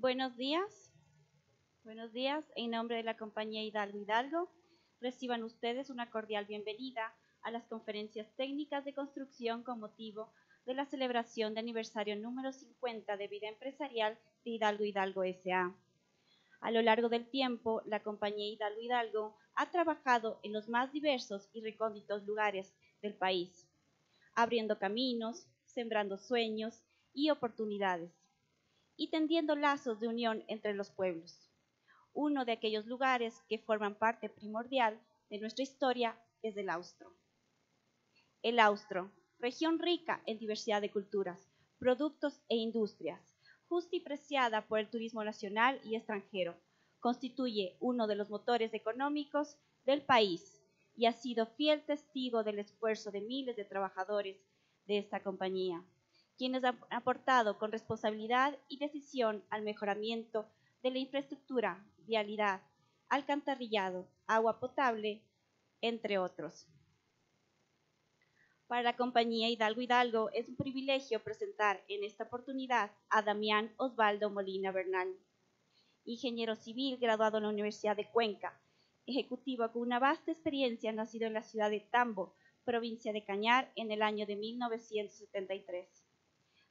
Buenos días. Buenos días. En nombre de la compañía Hidalgo Hidalgo, reciban ustedes una cordial bienvenida a las conferencias técnicas de construcción con motivo de la celebración de aniversario número 50 de vida empresarial de Hidalgo Hidalgo S.A. A lo largo del tiempo, la compañía Hidalgo Hidalgo ha trabajado en los más diversos y recónditos lugares del país, abriendo caminos, sembrando sueños y oportunidades, y tendiendo lazos de unión entre los pueblos. Uno de aquellos lugares que forman parte primordial de nuestra historia es el Austro. El Austro, región rica en diversidad de culturas, productos e industrias, justa y preciada por el turismo nacional y extranjero, constituye uno de los motores económicos del país y ha sido fiel testigo del esfuerzo de miles de trabajadores de esta compañía, quienes han aportado con responsabilidad y decisión al mejoramiento de la infraestructura, vialidad, alcantarillado, agua potable, entre otros. Para la compañía Hidalgo Hidalgo es un privilegio presentar en esta oportunidad a Damián Osvaldo Molina Bernal, ingeniero civil graduado en la Universidad de Cuenca, ejecutivo con una vasta experiencia nacido en la ciudad de Tambo, provincia de Cañar, en el año de 1973.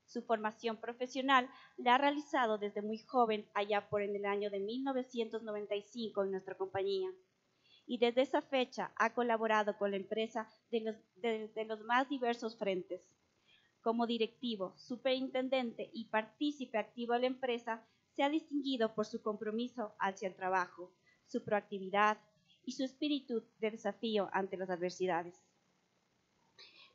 Su formación profesional la ha realizado desde muy joven, allá por en el año de 1995 en nuestra compañía. Y desde esa fecha ha colaborado con la empresa de los más diversos frentes. Como directivo, superintendente y partícipe activo de la empresa, se ha distinguido por su compromiso hacia el trabajo, su proactividad y su espíritu de desafío ante las adversidades.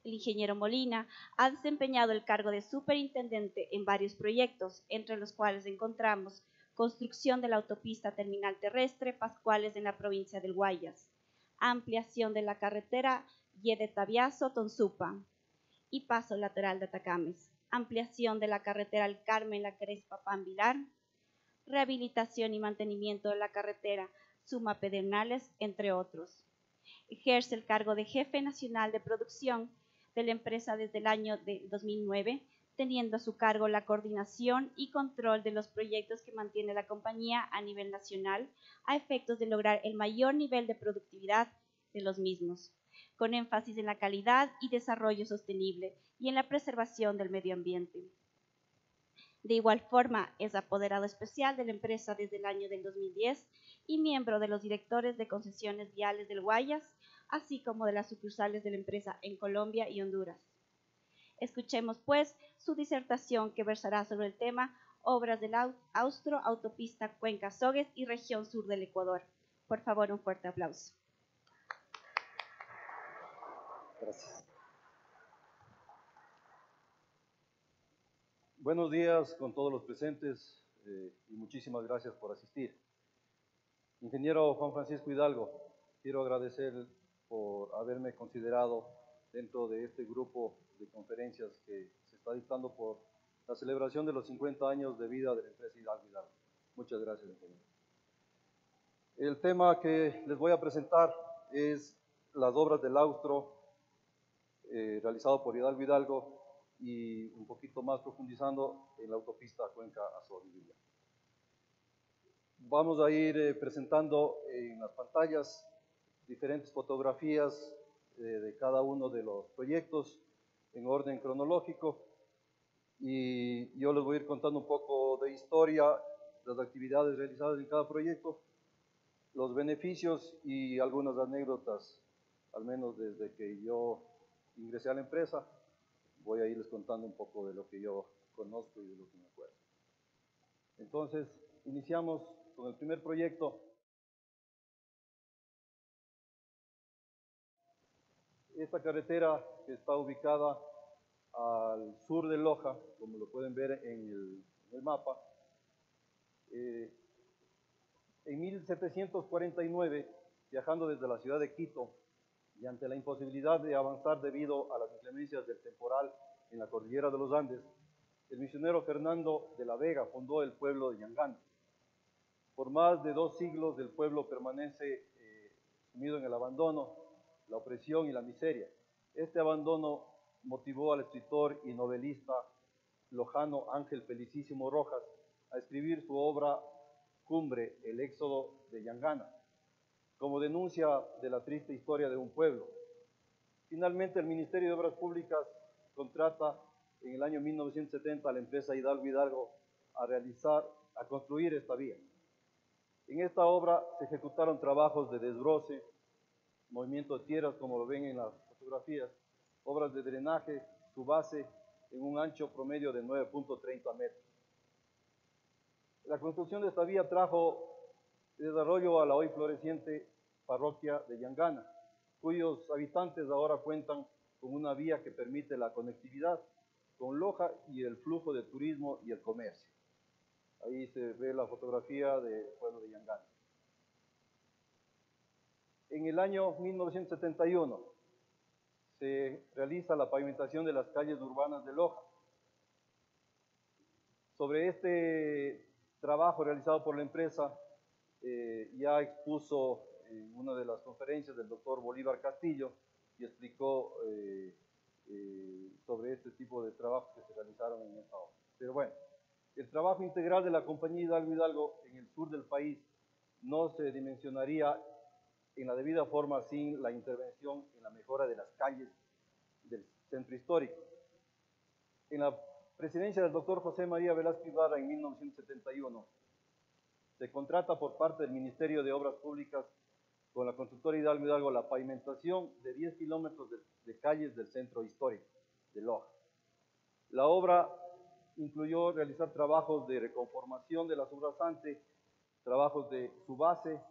El ingeniero Molina ha desempeñado el cargo de superintendente en varios proyectos, entre los cuales encontramos construcción de la autopista terminal terrestre Pascuales en la provincia del Guayas, ampliación de la carretera Yedetabiazo-Tonsupa y paso lateral de Atacames, ampliación de la carretera El Carmen La Crespa-Pambilar, rehabilitación y mantenimiento de la carretera Suma-Pedernales, entre otros. Ejerce el cargo de jefe nacional de producción de la empresa desde el año de 2009, teniendo a su cargo la coordinación y control de los proyectos que mantiene la compañía a nivel nacional, a efectos de lograr el mayor nivel de productividad de los mismos, con énfasis en la calidad y desarrollo sostenible y en la preservación del medio ambiente. De igual forma, es apoderado especial de la empresa desde el año del 2010 y miembro de los directores de concesiones viales del Guayas, así como de las sucursales de la empresa en Colombia y Honduras. Escuchemos, pues, su disertación que versará sobre el tema Obras del Austro, Autopista Cuenca-Sogues y Región Sur del Ecuador. Por favor, un fuerte aplauso. Gracias. Buenos días con todos los presentes y muchísimas gracias por asistir. Ingeniero Juan Francisco Hidalgo, quiero agradecer por haberme considerado dentro de este grupo de conferencias que se está dictando por la celebración de los 50 años de vida de la empresa Hidalgo Hidalgo. Muchas gracias, ingeniero. El tema que les voy a presentar es las obras del Austro realizado por Hidalgo Hidalgo y un poquito más profundizando en la autopista Cuenca a Sogues. Vamos a ir presentando en las pantallas diferentes fotografías de cada uno de los proyectos en orden cronológico y yo les voy a ir contando un poco de historia, las actividades realizadas en cada proyecto, los beneficios y algunas anécdotas, al menos desde que yo ingresé a la empresa. Voy a irles contando un poco de lo que yo conozco y de lo que me acuerdo. Entonces, iniciamos con el primer proyecto. Esta carretera que está ubicada al sur de Loja, como lo pueden ver en el mapa, en 1749, viajando desde la ciudad de Quito, y ante la imposibilidad de avanzar debido a las inclemencias del temporal en la cordillera de los Andes, el misionero Fernando de la Vega fundó el pueblo de Yangán. Por más de 2 siglos el pueblo permanece sumido en el abandono, la opresión y la miseria. Este abandono motivó al escritor y novelista lojano Ángel Felicísimo Rojas a escribir su obra cumbre, El Éxodo de Yangana, como denuncia de la triste historia de un pueblo. Finalmente, el Ministerio de Obras Públicas contrata en el año 1970 a la empresa Hidalgo Hidalgo a construir esta vía. En esta obra se ejecutaron trabajos de desbroce, movimiento de tierras, como lo ven en las fotografías, obras de drenaje, su base en un ancho promedio de 9.30 metros. La construcción de esta vía trajo desarrollo a la hoy floreciente parroquia de Yangana, cuyos habitantes ahora cuentan con una vía que permite la conectividad con Loja y el flujo de turismo y el comercio. Ahí se ve la fotografía del pueblo de Yangana. En el año 1971 se realiza la pavimentación de las calles urbanas de Loja. Sobre este trabajo realizado por la empresa ya expuso en una de las conferencias del doctor Bolívar Castillo y explicó sobre este tipo de trabajos que se realizaron en esta obra. Pero bueno, el trabajo integral de la compañía Hidalgo Hidalgo en el sur del país no se dimensionaría en la debida forma sin la intervención en la mejora de las calles del centro histórico. En la presidencia del doctor José María Velázquez Ibarra en 1971, se contrata por parte del Ministerio de Obras Públicas con la constructora Hidalgo Hidalgo la pavimentación de 10 kilómetros de calles del centro histórico de Loja. La obra incluyó realizar trabajos de reconformación de la subrasante, trabajos de su base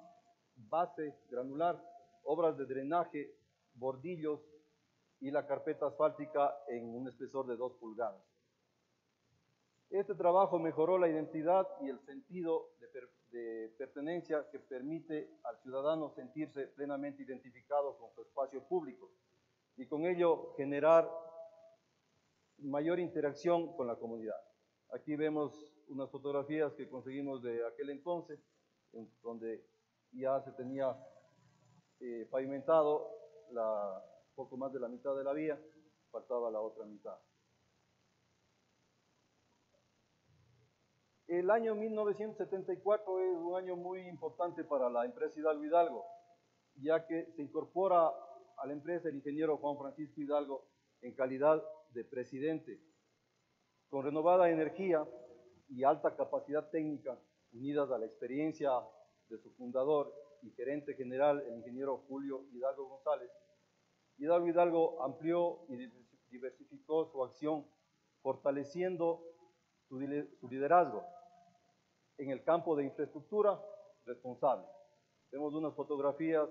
granular, obras de drenaje, bordillos y la carpeta asfáltica en un espesor de 2 pulgadas. Este trabajo mejoró la identidad y el sentido de pertenencia que permite al ciudadano sentirse plenamente identificado con su espacio público y con ello generar mayor interacción con la comunidad. Aquí vemos unas fotografías que conseguimos de aquel entonces, donde ya se tenía pavimentado poco más de la mitad de la vía, faltaba la otra mitad. El año 1974 es un año muy importante para la empresa Hidalgo Hidalgo, ya que se incorpora a la empresa el ingeniero Juan Francisco Hidalgo en calidad de presidente. Con renovada energía y alta capacidad técnica, unidas a la experiencia de su fundador y gerente general, el ingeniero Julio Hidalgo González, Hidalgo Hidalgo amplió y diversificó su acción, fortaleciendo su liderazgo en el campo de infraestructura responsable. Vemos unas fotografías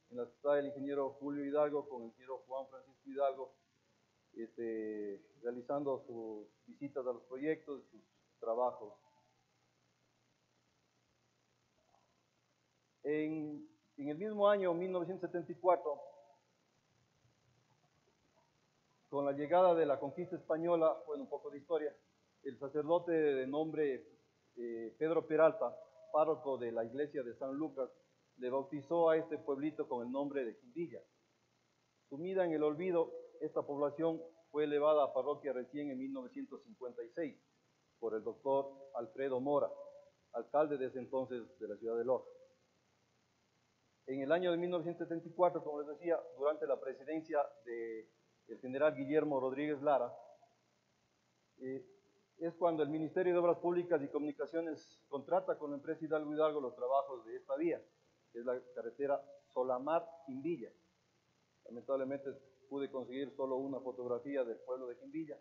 en las que está el ingeniero Julio Hidalgo con el ingeniero Juan Francisco Hidalgo realizando sus visitas a los proyectos y sus trabajos. En el mismo año, 1974, con la llegada de la conquista española, bueno, un poco de historia, el sacerdote de nombre Pedro Peralta, párroco de la iglesia de San Lucas, le bautizó a este pueblito con el nombre de Quimbilla. Sumida en el olvido, esta población fue elevada a parroquia recién en 1956 por el doctor Alfredo Mora, alcalde de ese entonces de la ciudad de Loja. En el año de 1974, como les decía, durante la presidencia del general Guillermo Rodríguez Lara, es cuando el Ministerio de Obras Públicas y Comunicaciones contrata con la empresa Hidalgo Hidalgo los trabajos de esta vía, que es la carretera Solamar-Quimbilla. Lamentablemente pude conseguir solo una fotografía del pueblo de Quimbilla.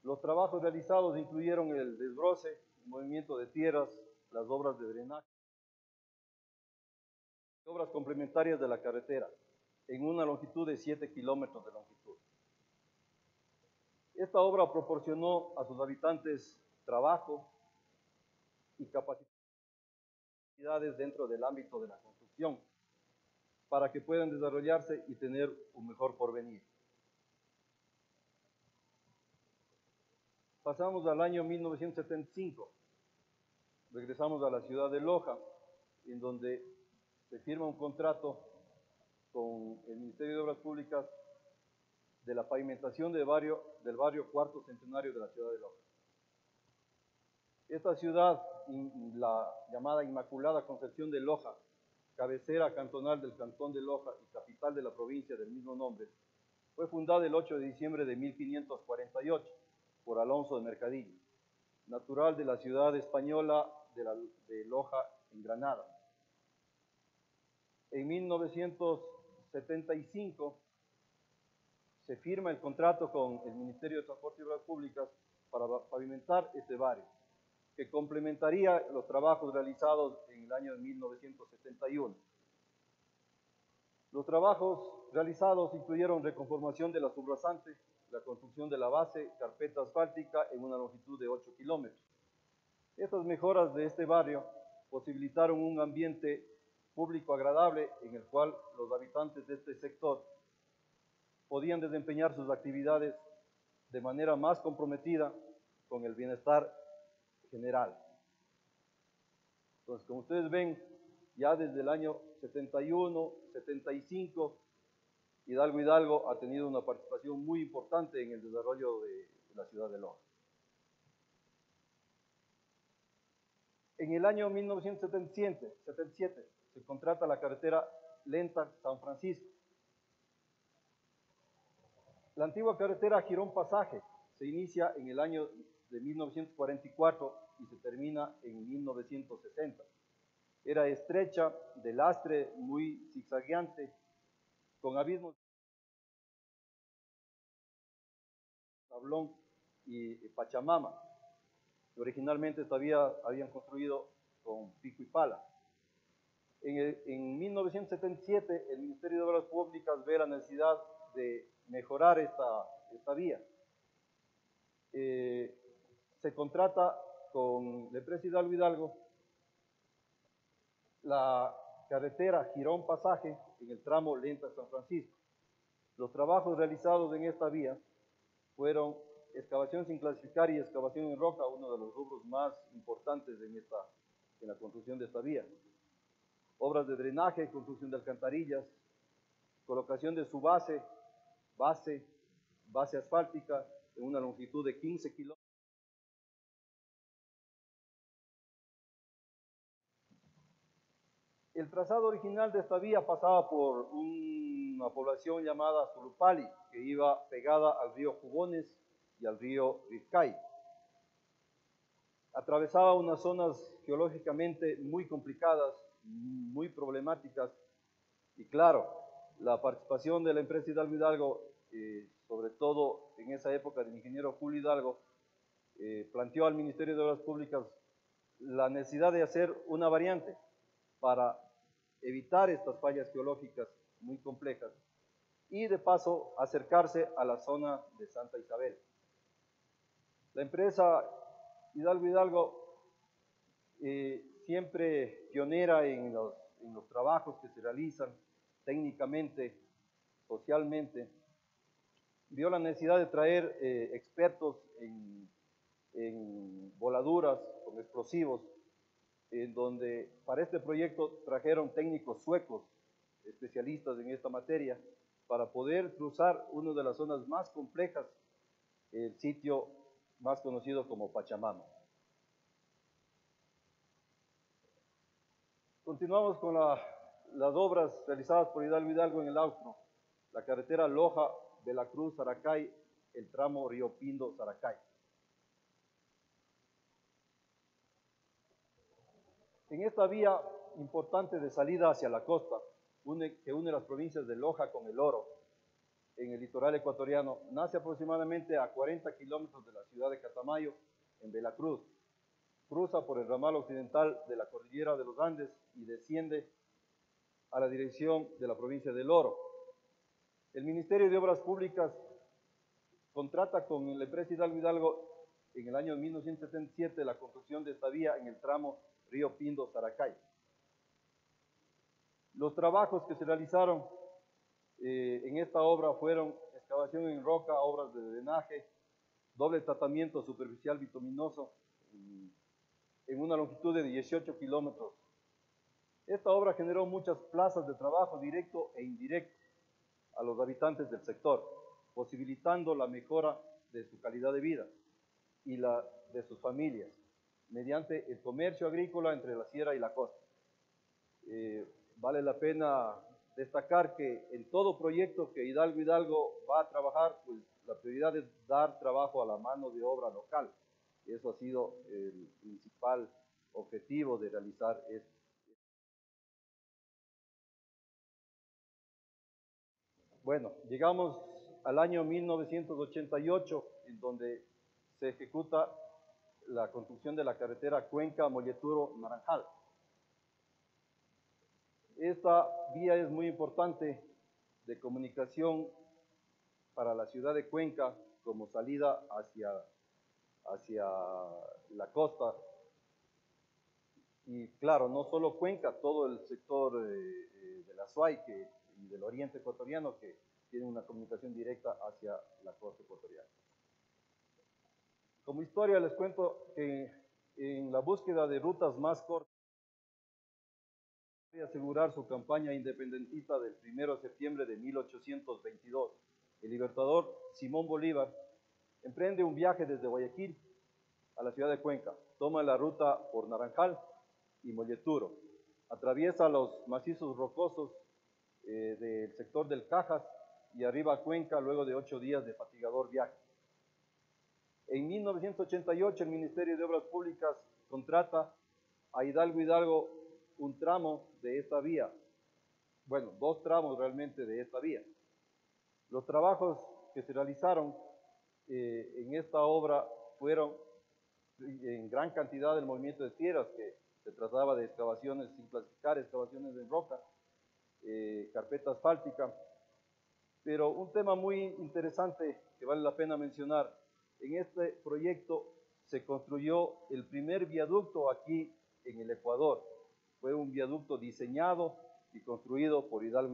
Los trabajos realizados incluyeron el desbroce, el movimiento de tierras, las obras de drenaje, obras complementarias de la carretera, en una longitud de 7 kilómetros de longitud. Esta obra proporcionó a sus habitantes trabajo y capacidades dentro del ámbito de la construcción, para que puedan desarrollarse y tener un mejor porvenir. Pasamos al año 1975, regresamos a la ciudad de Loja, en donde se firma un contrato con el Ministerio de Obras Públicas de la pavimentación del barrio Cuarto Centenario de la ciudad de Loja. Esta ciudad, la llamada Inmaculada Concepción de Loja, cabecera cantonal del cantón de Loja y capital de la provincia del mismo nombre, fue fundada el 8 de diciembre de 1548 por Alonso de Mercadillo, natural de la ciudad española de Loja, en Granada. En 1975 se firma el contrato con el Ministerio de Transporte y Obras Públicas para pavimentar este barrio, que complementaría los trabajos realizados en el año 1971. Los trabajos realizados incluyeron reconformación de la subrasante, la construcción de la base, carpeta asfáltica en una longitud de 8 kilómetros. Estas mejoras de este barrio posibilitaron un ambiente público agradable en el cual los habitantes de este sector podían desempeñar sus actividades de manera más comprometida con el bienestar general. Entonces, como ustedes ven, ya desde el año 71, 75, Hidalgo ha tenido una participación muy importante en el desarrollo de la ciudad de Loja. En el año 1977 se contrata la carretera lenta San Francisco. La antigua carretera Girón Pasaje se inicia en el año de 1944 y se termina en 1960. Era estrecha, de lastre muy zigzagueante, con abismos, Tablón y Pachamama. Originalmente esta vía habían construido con pico y pala. En 1977 el Ministerio de Obras Públicas ve la necesidad de mejorar esta vía. Se contrata con la empresa Hidalgo la carretera Girón Pasaje en el tramo Lenta San Francisco. Los trabajos realizados en esta vía fueron excavación sin clasificar y excavación en roca, uno de los rubros más importantes en la construcción de esta vía. Obras de drenaje, construcción de alcantarillas, colocación de su base asfáltica en una longitud de 15 kilómetros. El trazado original de esta vía pasaba por una población llamada Zulupali, que iba pegada al río Jubones y al río Rizcay. Atravesaba unas zonas geológicamente muy complicadas, muy problemáticas, y claro, la participación de la empresa Hidalgo, sobre todo en esa época del ingeniero Julio Hidalgo, planteó al Ministerio de Obras Públicas la necesidad de hacer una variante para evitar estas fallas geológicas muy complejas y de paso acercarse a la zona de Santa Isabel. La empresa Hidalgo, siempre pionera en los trabajos que se realizan técnicamente, socialmente, vio la necesidad de traer expertos en voladuras con explosivos, en donde para este proyecto trajeron técnicos suecos, especialistas en esta materia, para poder cruzar una de las zonas más complejas, el sitio más conocido como Pachamama. Continuamos con las obras realizadas por Hidalgo en el Austro, la carretera Loja, Veracruz, Saracay, el tramo Río Pindo, Saracay. En esta vía importante de salida hacia la costa, que une las provincias de Loja con El Oro, en el litoral ecuatoriano, nace aproximadamente a 40 kilómetros de la ciudad de Catamayo, en Veracruz. Cruza por el ramal occidental de la cordillera de los Andes y desciende a la dirección de la provincia del Oro. El Ministerio de Obras Públicas contrata con la empresa Hidalgo en el año 1977 la construcción de esta vía en el tramo Río Pindo, Saracay. Los trabajos que se realizaron en esta obra fueron excavación en roca, obras de drenaje, doble tratamiento superficial bituminoso en una longitud de 18 kilómetros. Esta obra generó muchas plazas de trabajo directo e indirecto a los habitantes del sector, posibilitando la mejora de su calidad de vida y la de sus familias. mediante el comercio agrícola entre la sierra y la costa. Vale la pena destacar que en todo proyecto que Hidalgo va a trabajar, pues la prioridad es dar trabajo a la mano de obra local. Eso ha sido el principal objetivo de realizar esto. Bueno, llegamos al año 1988, en donde se ejecuta la construcción de la carretera Cuenca-Molleturo-Naranjal. Esta vía es muy importante de comunicación para la ciudad de Cuenca como salida hacia la costa. Y claro, no solo Cuenca, todo el sector de la Azuay y del oriente ecuatoriano que tiene una comunicación directa hacia la costa ecuatoriana. Como historia les cuento que en la búsqueda de rutas más cortas, para asegurar su campaña independentista del 1 de septiembre de 1822, el libertador Simón Bolívar emprende un viaje desde Guayaquil a la ciudad de Cuenca, toma la ruta por Naranjal y Molleturo, atraviesa los macizos rocosos del sector del Cajas y arriba a Cuenca luego de 8 días de fatigador viaje. En 1988 el Ministerio de Obras Públicas contrata a Hidalgo un tramo de esta vía, bueno, 2 tramos realmente de esta vía. Los trabajos que se realizaron en esta obra fueron en gran cantidad del movimiento de tierras, que se trataba de excavaciones sin clasificar, excavaciones en roca, carpeta asfáltica. Pero un tema muy interesante que vale la pena mencionar, en este proyecto se construyó el primer viaducto aquí en el Ecuador. Fue un viaducto diseñado y construido por Hidalgo,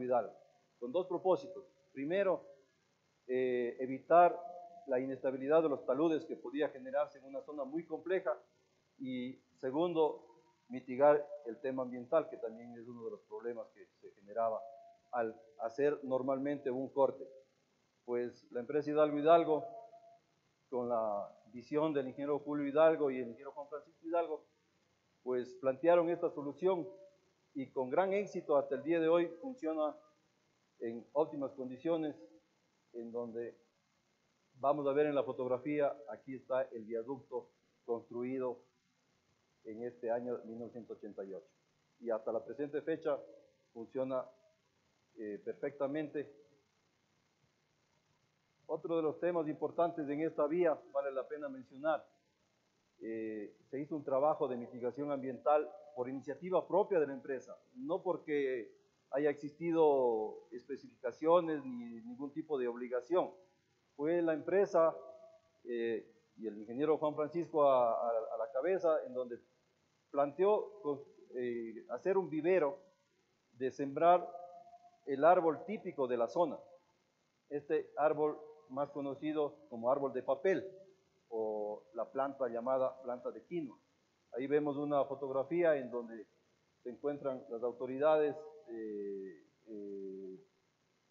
con 2 propósitos. Primero, evitar la inestabilidad de los taludes que podía generarse en una zona muy compleja, y segundo, mitigar el tema ambiental, que también es uno de los problemas que se generaba al hacer normalmente un corte. Pues la empresa Hidalgo, con la visión del ingeniero Julio Hidalgo y el ingeniero Juan Francisco Hidalgo, pues plantearon esta solución y con gran éxito hasta el día de hoy funciona en óptimas condiciones, en donde vamos a ver en la fotografía, aquí está el viaducto construido en este año 1988. Y hasta la presente fecha funciona perfectamente. Otro de los temas importantes en esta vía, vale la pena mencionar, se hizo un trabajo de mitigación ambiental por iniciativa propia de la empresa, no porque haya existido especificaciones ni ningún tipo de obligación. Fue la empresa y el ingeniero Juan Francisco a la cabeza, en donde planteó hacer un vivero de sembrar el árbol típico de la zona. Este árbol más conocido como árbol de papel, o la planta llamada planta de quinoa. Ahí vemos una fotografía en donde se encuentran las autoridades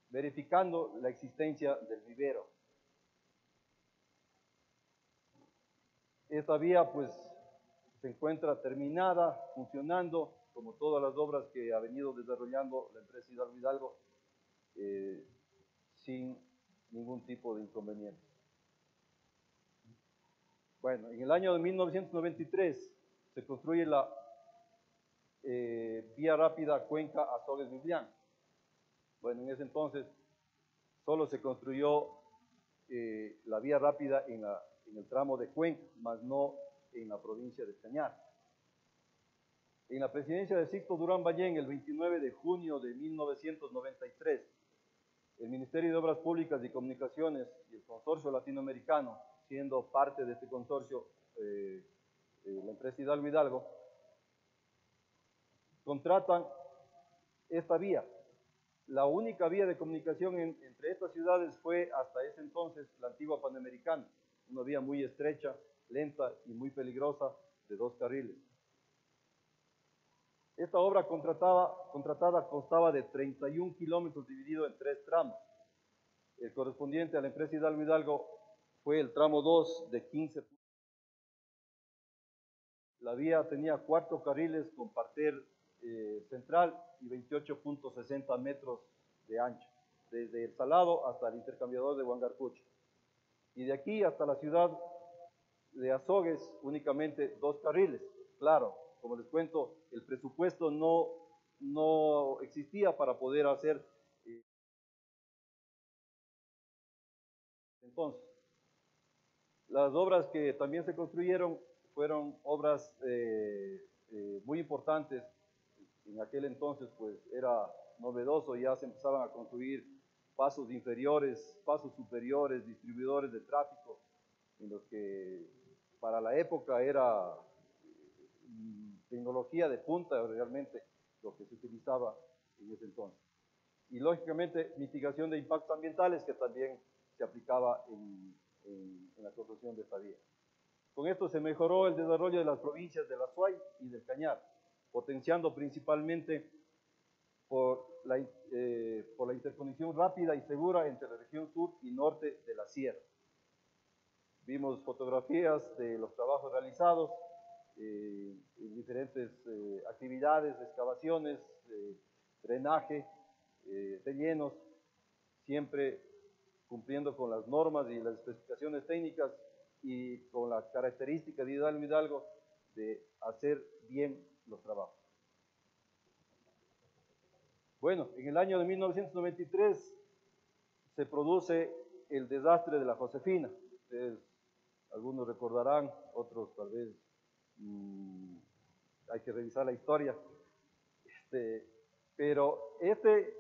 verificando la existencia del vivero. Esta vía pues se encuentra terminada, funcionando, como todas las obras que ha venido desarrollando la empresa Hidalgo, sin ningún tipo de inconveniente. Bueno, en el año de 1993 se construye la vía rápida Cuenca-Azogues-Biblián. Bueno, en ese entonces solo se construyó la vía rápida en el tramo de Cuenca, más no en la provincia de Cañar. En la presidencia de Sixto Durán Ballén, el 29 de junio de 1993, el Ministerio de Obras Públicas y Comunicaciones y el Consorcio Latinoamericano, siendo parte de este consorcio la empresa Hidalgo, contratan esta vía. La única vía de comunicación entre estas ciudades fue hasta ese entonces la antigua Panamericana, una vía muy estrecha, lenta y muy peligrosa de 2 carriles. Esta obra contratada constaba de 31 kilómetros dividido en 3 tramos. El correspondiente a la empresa Hidalgo fue el tramo 2 de 15. La vía tenía 4 carriles con parter central y 28.60 metros de ancho, desde El Salado hasta el intercambiador de Huangarcucho. Y de aquí hasta la ciudad de Azogues, únicamente 2 carriles. Claro, como les cuento, el presupuesto no existía para poder hacer entonces. Las obras que también se construyeron fueron obras muy importantes. En aquel entonces pues era novedoso, ya se empezaban a construir pasos inferiores, pasos superiores, distribuidores de tráfico, en los que para la época era tecnología de punta realmente lo que se utilizaba en ese entonces. Y lógicamente mitigación de impactos ambientales que también se aplicaba en la construcción de esta vía. Con esto se mejoró el desarrollo de las provincias del Azuay y del Cañar, potenciando principalmente por la interconexión rápida y segura entre la región sur y norte de la sierra. Vimos fotografías de los trabajos realizados en diferentes actividades, excavaciones, drenaje, rellenos, siempre cumpliendo con las normas y las especificaciones técnicas y con la característica de Hidalgo de hacer bien los trabajos. Bueno, en el año de 1993 se produce el desastre de la Josefina. Ustedes, algunos recordarán, otros tal vez hay que revisar la historia. Pero este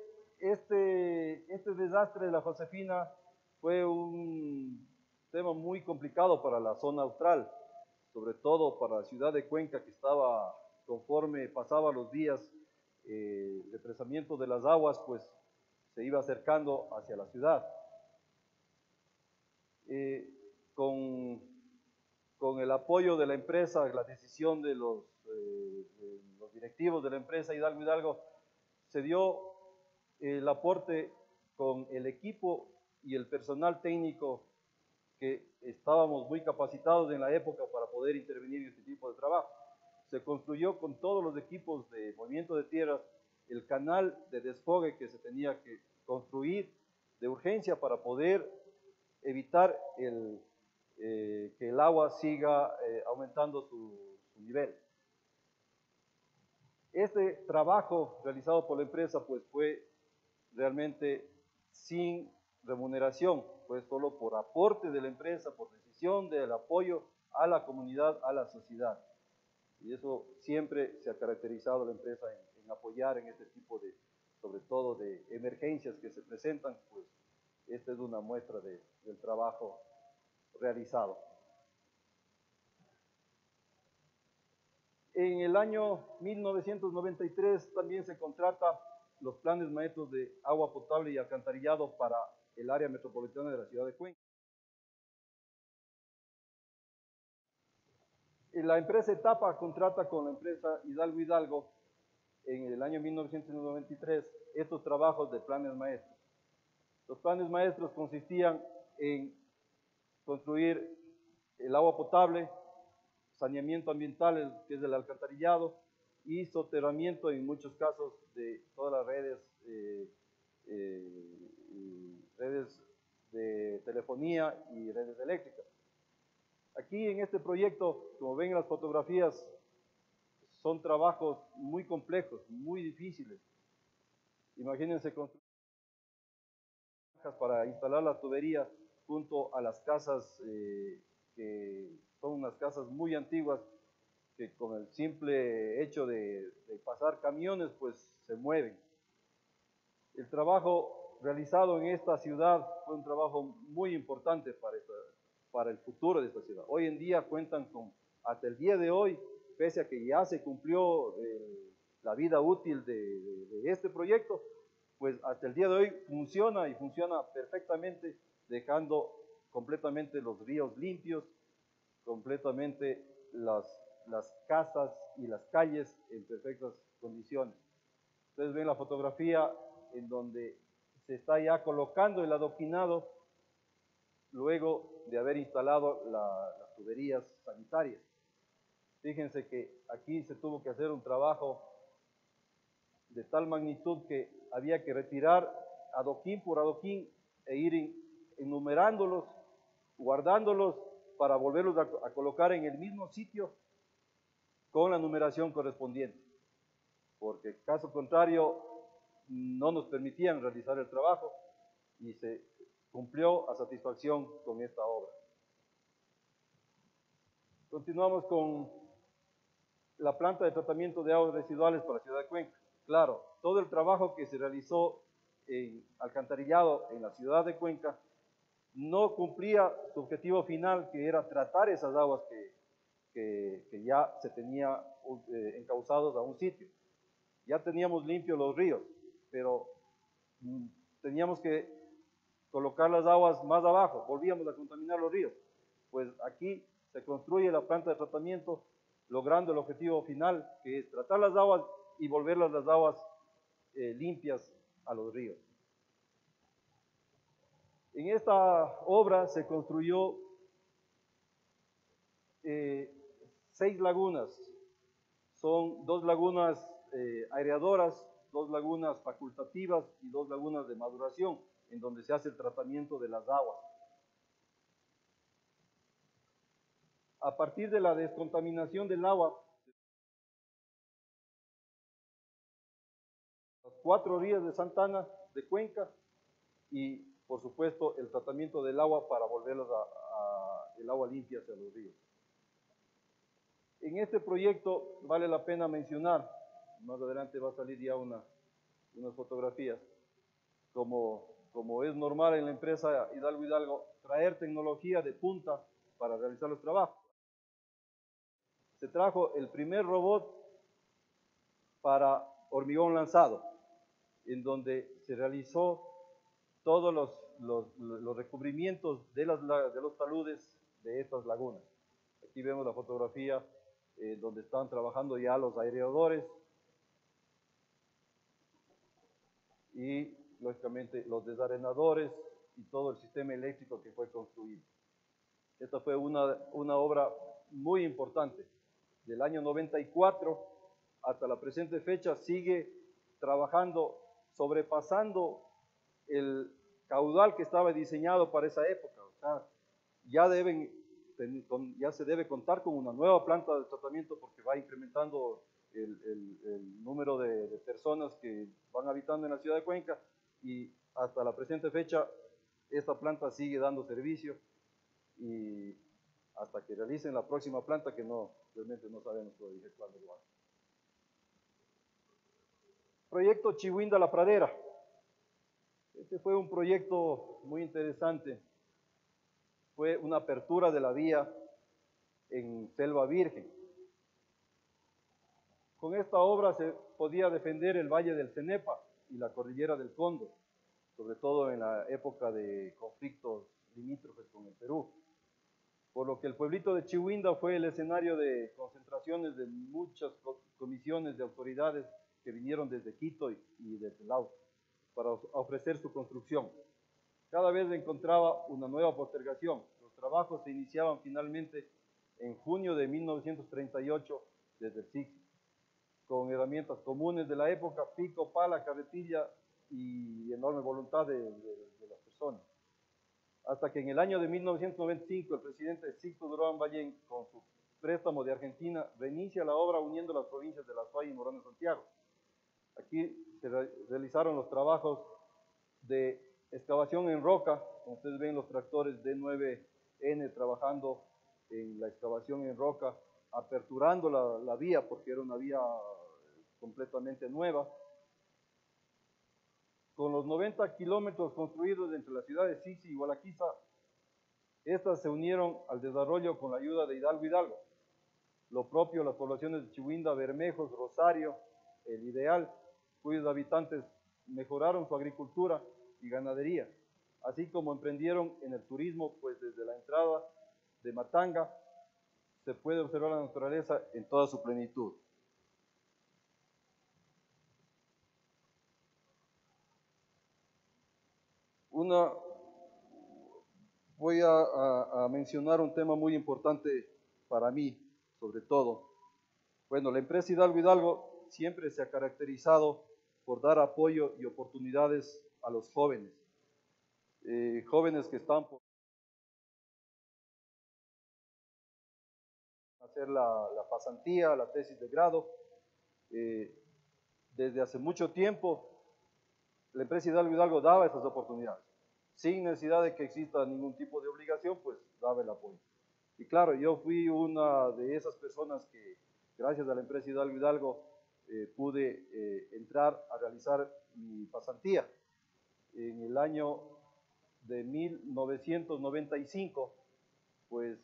desastre de la Josefina fue un tema muy complicado para la zona austral, sobre todo para la ciudad de Cuenca, que estaba, conforme pasaban los días, el represamiento de las aguas, pues se iba acercando hacia la ciudad. Con el apoyo de la empresa, la decisión de los directivos de la empresa Hidalgo, se dio el aporte con el equipo y el personal técnico que estábamos muy capacitados en la época para poder intervenir en este tipo de trabajo. Se construyó con todos los equipos de movimiento de tierras el canal de desfogue que se tenía que construir de urgencia para poder evitar que el agua siga aumentando su nivel. Este trabajo realizado por la empresa pues fue realmente sin remuneración, pues solo por aporte de la empresa, por decisión del apoyo a la comunidad, a la sociedad. Y eso siempre se ha caracterizado la empresa en apoyar en este tipo de, sobre todo de emergencias que se presentan, pues esta es una muestra del trabajo realizado. En el año 1993 también se contrata los planes maestros de agua potable y alcantarillado para el área metropolitana de la ciudad de Cuenca. La empresa Etapa contrata con la empresa Hidalgo en el año 1993 estos trabajos de planes maestros. Los planes maestros consistían en construir el agua potable, saneamiento ambiental, que es el alcantarillado, y soterramiento en muchos casos de todas las redes de telefonía y redes eléctricas. Aquí en este proyecto, como ven en las fotografías, son trabajos muy complejos, muy difíciles. Imagínense construir para instalar las tuberías junto a las casas que son unas casas muy antiguas que con el simple hecho de pasar camiones pues se mueven. El trabajo realizado en esta ciudad fue un trabajo muy importante para el futuro de esta ciudad. Hoy en día cuentan con, hasta el día de hoy, pese a que ya se cumplió la vida útil de este proyecto, pues hasta el día de hoy funciona y funciona perfectamente, dejando completamente los ríos limpios, completamente las casas y las calles en perfectas condiciones. Ustedes ven la fotografía en donde se está ya colocando el adoquinado luego de haber instalado las tuberías sanitarias. Fíjense que aquí se tuvo que hacer un trabajo de tal magnitud que había que retirar adoquín por adoquín e ir enumerándolos, guardándolos para volverlos a colocar en el mismo sitio con la numeración correspondiente, porque caso contrario no nos permitían realizar el trabajo y se cumplió a satisfacción con esta obra. Continuamos con la planta de tratamiento de aguas residuales para la ciudad de Cuenca. Claro, todo el trabajo que se realizó en alcantarillado en la ciudad de Cuenca no cumplía su objetivo final, que era tratar esas aguas que ya se tenía encauzados a un sitio. Ya teníamos limpios los ríos, pero teníamos que colocar las aguas más abajo, volvíamos a contaminar los ríos. Pues aquí se construye la planta de tratamiento, logrando el objetivo final, que es tratar las aguas y volverlas las aguas limpias a los ríos. En esta obra se construyó 6 lagunas. Son 2 lagunas aireadoras, 2 lagunas facultativas y 2 lagunas de maduración, en donde se hace el tratamiento de las aguas. A partir de la descontaminación del agua, las 4 rías de Santana, de Cuenca, y por supuesto el tratamiento del agua para volverlos el agua limpia hacia los ríos. En este proyecto vale la pena mencionar, más adelante va a salir ya unas fotografías, como es normal en la empresa Hidalgo Hidalgo, traer tecnología de punta para realizar los trabajos. Se trajo el primer robot para hormigón lanzado, en donde se realizó todos los recubrimientos de los taludes de estas lagunas. Aquí vemos la fotografía donde están trabajando ya los aireadores y, lógicamente, los desarenadores y todo el sistema eléctrico que fue construido. Esta fue una obra muy importante. Del año 94 hasta la presente fecha sigue trabajando, sobrepasando el caudal que estaba diseñado para esa época. O sea, ya se debe contar con una nueva planta de tratamiento porque va incrementando el número de personas que van habitando en la ciudad de Cuenca, y hasta la presente fecha esta planta sigue dando servicio, y hasta que realicen la próxima planta, que realmente no sabemos todavía cuándo lo hacen. Proyecto Chihuinda La Pradera. Este fue un proyecto muy interesante. Fue una apertura de la vía en Selva Virgen. Con esta obra se podía defender el Valle del Cenepa y la Cordillera del Cóndor, sobre todo en la época de conflictos limítrofes con el Perú. Por lo que el pueblito de Chihuinda fue el escenario de concentraciones de muchas comisiones de autoridades que vinieron desde Quito y desde Laos para ofrecer su construcción. Cada vez encontraba una nueva postergación. Los trabajos se iniciaban finalmente en junio de 1938 desde el SIC, con herramientas comunes de la época, pico, pala, carretilla y enorme voluntad de las personas. Hasta que en el año de 1995 el presidente Sixto Durán Ballén, con su préstamo de Argentina, reinicia la obra uniendo las provincias de La Suay y Morona Santiago. Aquí se realizaron los trabajos de excavación en roca. Como ustedes ven, los tractores D9N trabajando en la excavación en roca, aperturando la vía, porque era una vía completamente nueva. Con los 90 kilómetros construidos entre la ciudad de Sisi y Gualaquiza, estas se unieron al desarrollo con la ayuda de Hidalgo Hidalgo. Lo propio las poblaciones de Chihuinda, Bermejos, Rosario, El Ideal, cuyos habitantes mejoraron su agricultura y ganadería, así como emprendieron en el turismo, pues desde la entrada de Matanga se puede observar la naturaleza en toda su plenitud. Voy a mencionar un tema muy importante para mí, sobre todo, Bueno, la empresa Hidalgo Hidalgo siempre se ha caracterizado por dar apoyo y oportunidades a los jóvenes. Jóvenes que están por hacer la pasantía, la tesis de grado. Desde hace mucho tiempo, la empresa Hidalgo Hidalgo daba esas oportunidades. Sin necesidad de que exista ningún tipo de obligación, pues daba el apoyo. Y claro, yo fui una de esas personas que, gracias a la empresa Hidalgo Hidalgo, pude entrar a realizar mi pasantía. En el año de 1995, pues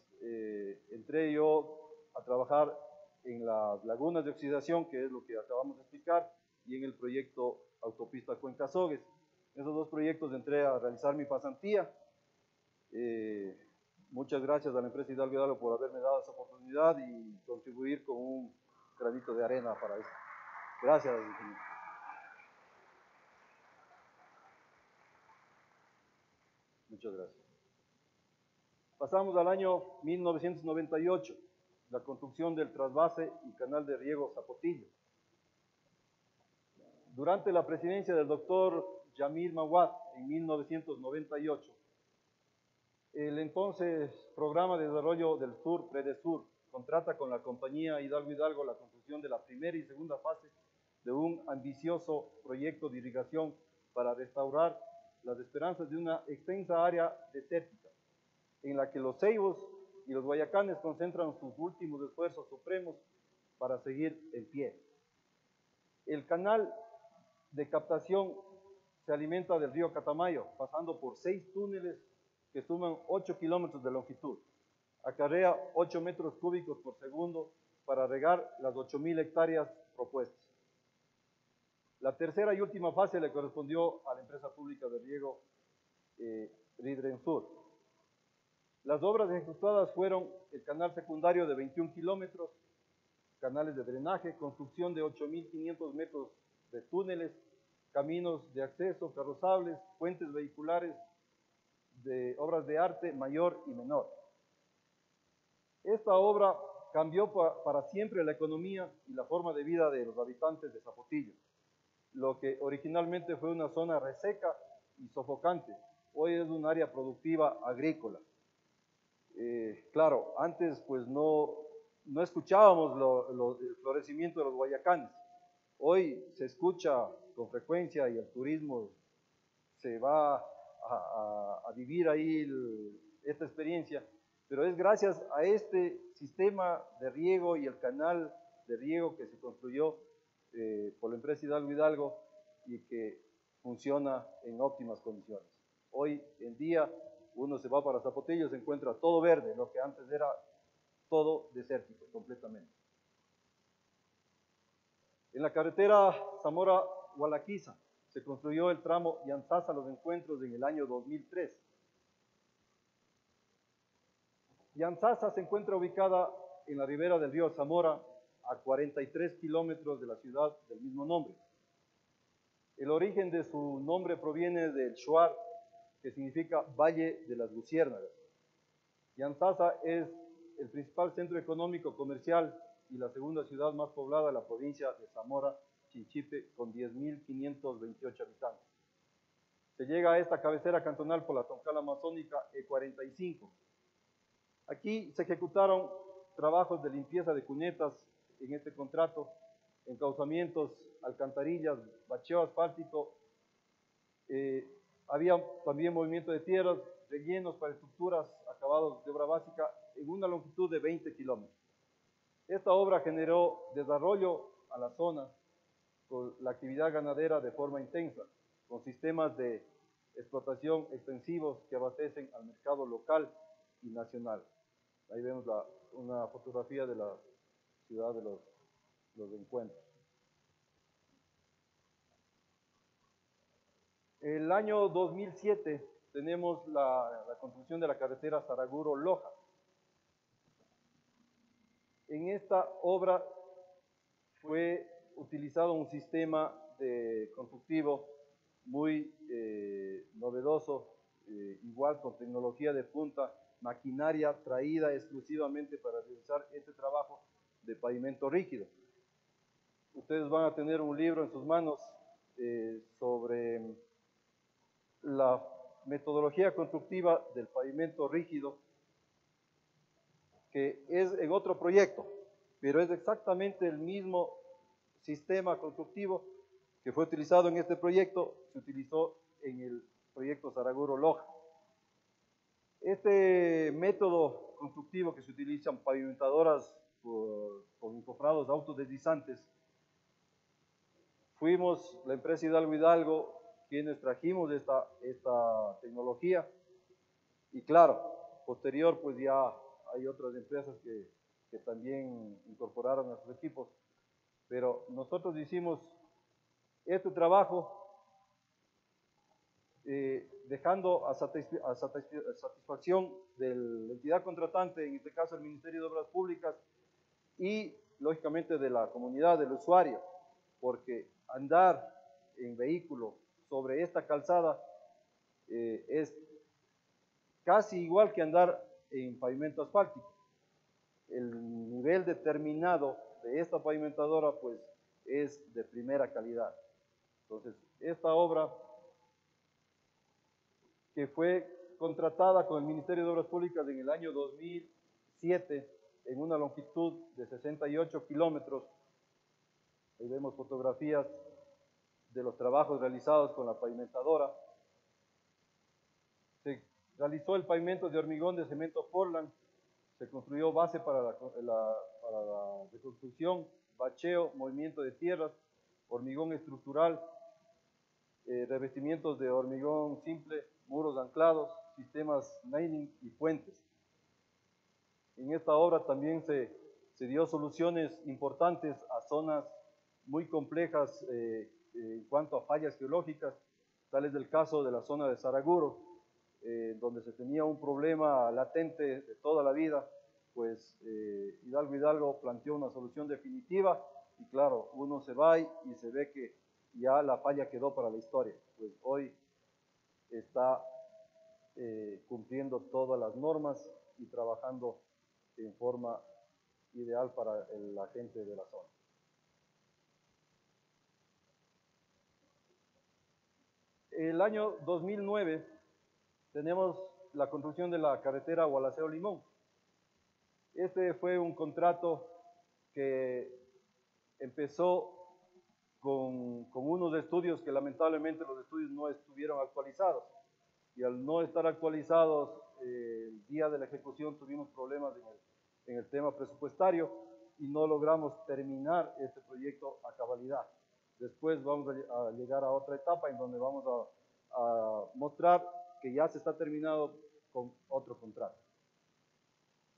entré yo a trabajar en las lagunas de oxidación, que es lo que acabamos de explicar, y en el proyecto Autopista Cuenca-Sogues. En esos dos proyectos entré a realizar mi pasantía. Muchas gracias a la empresa Hidalgo Hidalgo por haberme dado esa oportunidad y contribuir con un granito de arena para esto. Gracias, ingeniero. Muchas gracias. Pasamos al año 1998, la construcción del trasvase y canal de riego Zapotillo. Durante la presidencia del doctor Yamil Mawad en 1998, el entonces Programa de Desarrollo del Sur, Predesur, contrata con la compañía Hidalgo Hidalgo la construcción de la primera y segunda fase de un ambicioso proyecto de irrigación para restaurar las esperanzas de una extensa área desértica, en la que los ceibos y los guayacanes concentran sus últimos esfuerzos supremos para seguir en pie. El canal de captación se alimenta del río Catamayo, pasando por 6 túneles que suman 8 kilómetros de longitud. Acarrea 8 metros cúbicos por segundo para regar las 8.000 hectáreas propuestas. La tercera y última fase le correspondió a la empresa pública de riego Ridrensur. Las obras ejecutadas fueron el canal secundario de 21 kilómetros, canales de drenaje, construcción de 8.500 metros de túneles, caminos de acceso, carrozables, puentes vehiculares, de obras de arte mayor y menor. Esta obra cambió para siempre la economía y la forma de vida de los habitantes de Zapotillo. Lo que originalmente fue una zona reseca y sofocante, hoy es un área productiva agrícola. Claro, antes pues no escuchábamos el florecimiento de los guayacanes. Hoy se escucha con frecuencia y el turismo se va a vivir ahí esta experiencia, pero es gracias a este sistema de riego y el canal de riego que se construyó por la empresa Hidalgo Hidalgo y que funciona en óptimas condiciones. Hoy en día uno se va para Zapotillo, se encuentra todo verde, lo que antes era todo desértico completamente. En la carretera Zamora-Hualaquiza se construyó el tramo Yantzaza-Los Encuentros en el año 2003. Yantzaza se encuentra ubicada en la ribera del río Zamora, a 43 kilómetros de la ciudad del mismo nombre. El origen de su nombre proviene del shuar, que significa Valle de las Luciérnagas. Yantzaza es el principal centro económico comercial y la segunda ciudad más poblada de la provincia de Zamora, Chinchipe, con 10.528 habitantes. Se llega a esta cabecera cantonal por la troncal amazónica E45. Aquí se ejecutaron trabajos de limpieza de cunetas en este contrato, encauzamientos, alcantarillas, bacheo asfáltico. Había también movimiento de tierras, rellenos para estructuras, acabados de obra básica en una longitud de 20 kilómetros. Esta obra generó desarrollo a la zona con la actividad ganadera de forma intensa, con sistemas de explotación extensivos que abastecen al mercado local y nacional. Ahí vemos una fotografía de la ciudad de los encuentros. El año 2007 tenemos la construcción de la carretera Saraguro-Loja. En esta obra fue utilizado un sistema constructivo muy novedoso, igual con tecnología de punta, maquinaria traída exclusivamente para realizar este trabajo de pavimento rígido. ustedes van a tener un libro en sus manos sobre la metodología constructiva del pavimento rígido, que es en otro proyecto, pero es exactamente el mismo sistema constructivo que fue utilizado en este proyecto, se utilizó en el proyecto Saraguro-Loja. Este método constructivo que se utiliza en pavimentadoras con encofrados autodeslizantes, fuimos la empresa Hidalgo Hidalgo quienes trajimos esta tecnología, y claro, posterior pues ya hay otras empresas que también incorporaron a sus equipos, pero nosotros hicimos este trabajo dejando a satisfacción de la entidad contratante, en este caso el Ministerio de Obras Públicas, y lógicamente de la comunidad, del usuario, porque andar en vehículo sobre esta calzada es casi igual que andar en pavimento asfáltico. El nivel determinado de esta pavimentadora pues es de primera calidad. Entonces, esta obra que fue contratada con el Ministerio de Obras Públicas en el año 2007 en una longitud de 68 kilómetros, ahí vemos fotografías de los trabajos realizados con la pavimentadora. Se realizó el pavimento de hormigón de cemento Portland, se construyó base para la reconstrucción, bacheo, movimiento de tierras, hormigón estructural, revestimientos de hormigón simple, muros anclados, sistemas nailing y puentes. En esta obra también se dio soluciones importantes a zonas muy complejas en cuanto a fallas geológicas, tal es el caso de la zona de Saraguro, donde se tenía un problema latente de toda la vida, pues Hidalgo Hidalgo planteó una solución definitiva y claro, uno se va y se ve que ya la falla quedó para la historia, pues hoy está cumpliendo todas las normas y trabajando en forma ideal para la gente de la zona. El año 2009 tenemos la construcción de la carretera Gualaceo-Limón. Este fue un contrato que empezó con unos estudios que lamentablemente los estudios no estuvieron actualizados. Y al no estar actualizados, el día de la ejecución tuvimos problemas en el tema presupuestario y no logramos terminar este proyecto a cabalidad. Después vamos a llegar a otra etapa en donde vamos a mostrar que ya se está terminado con otro contrato.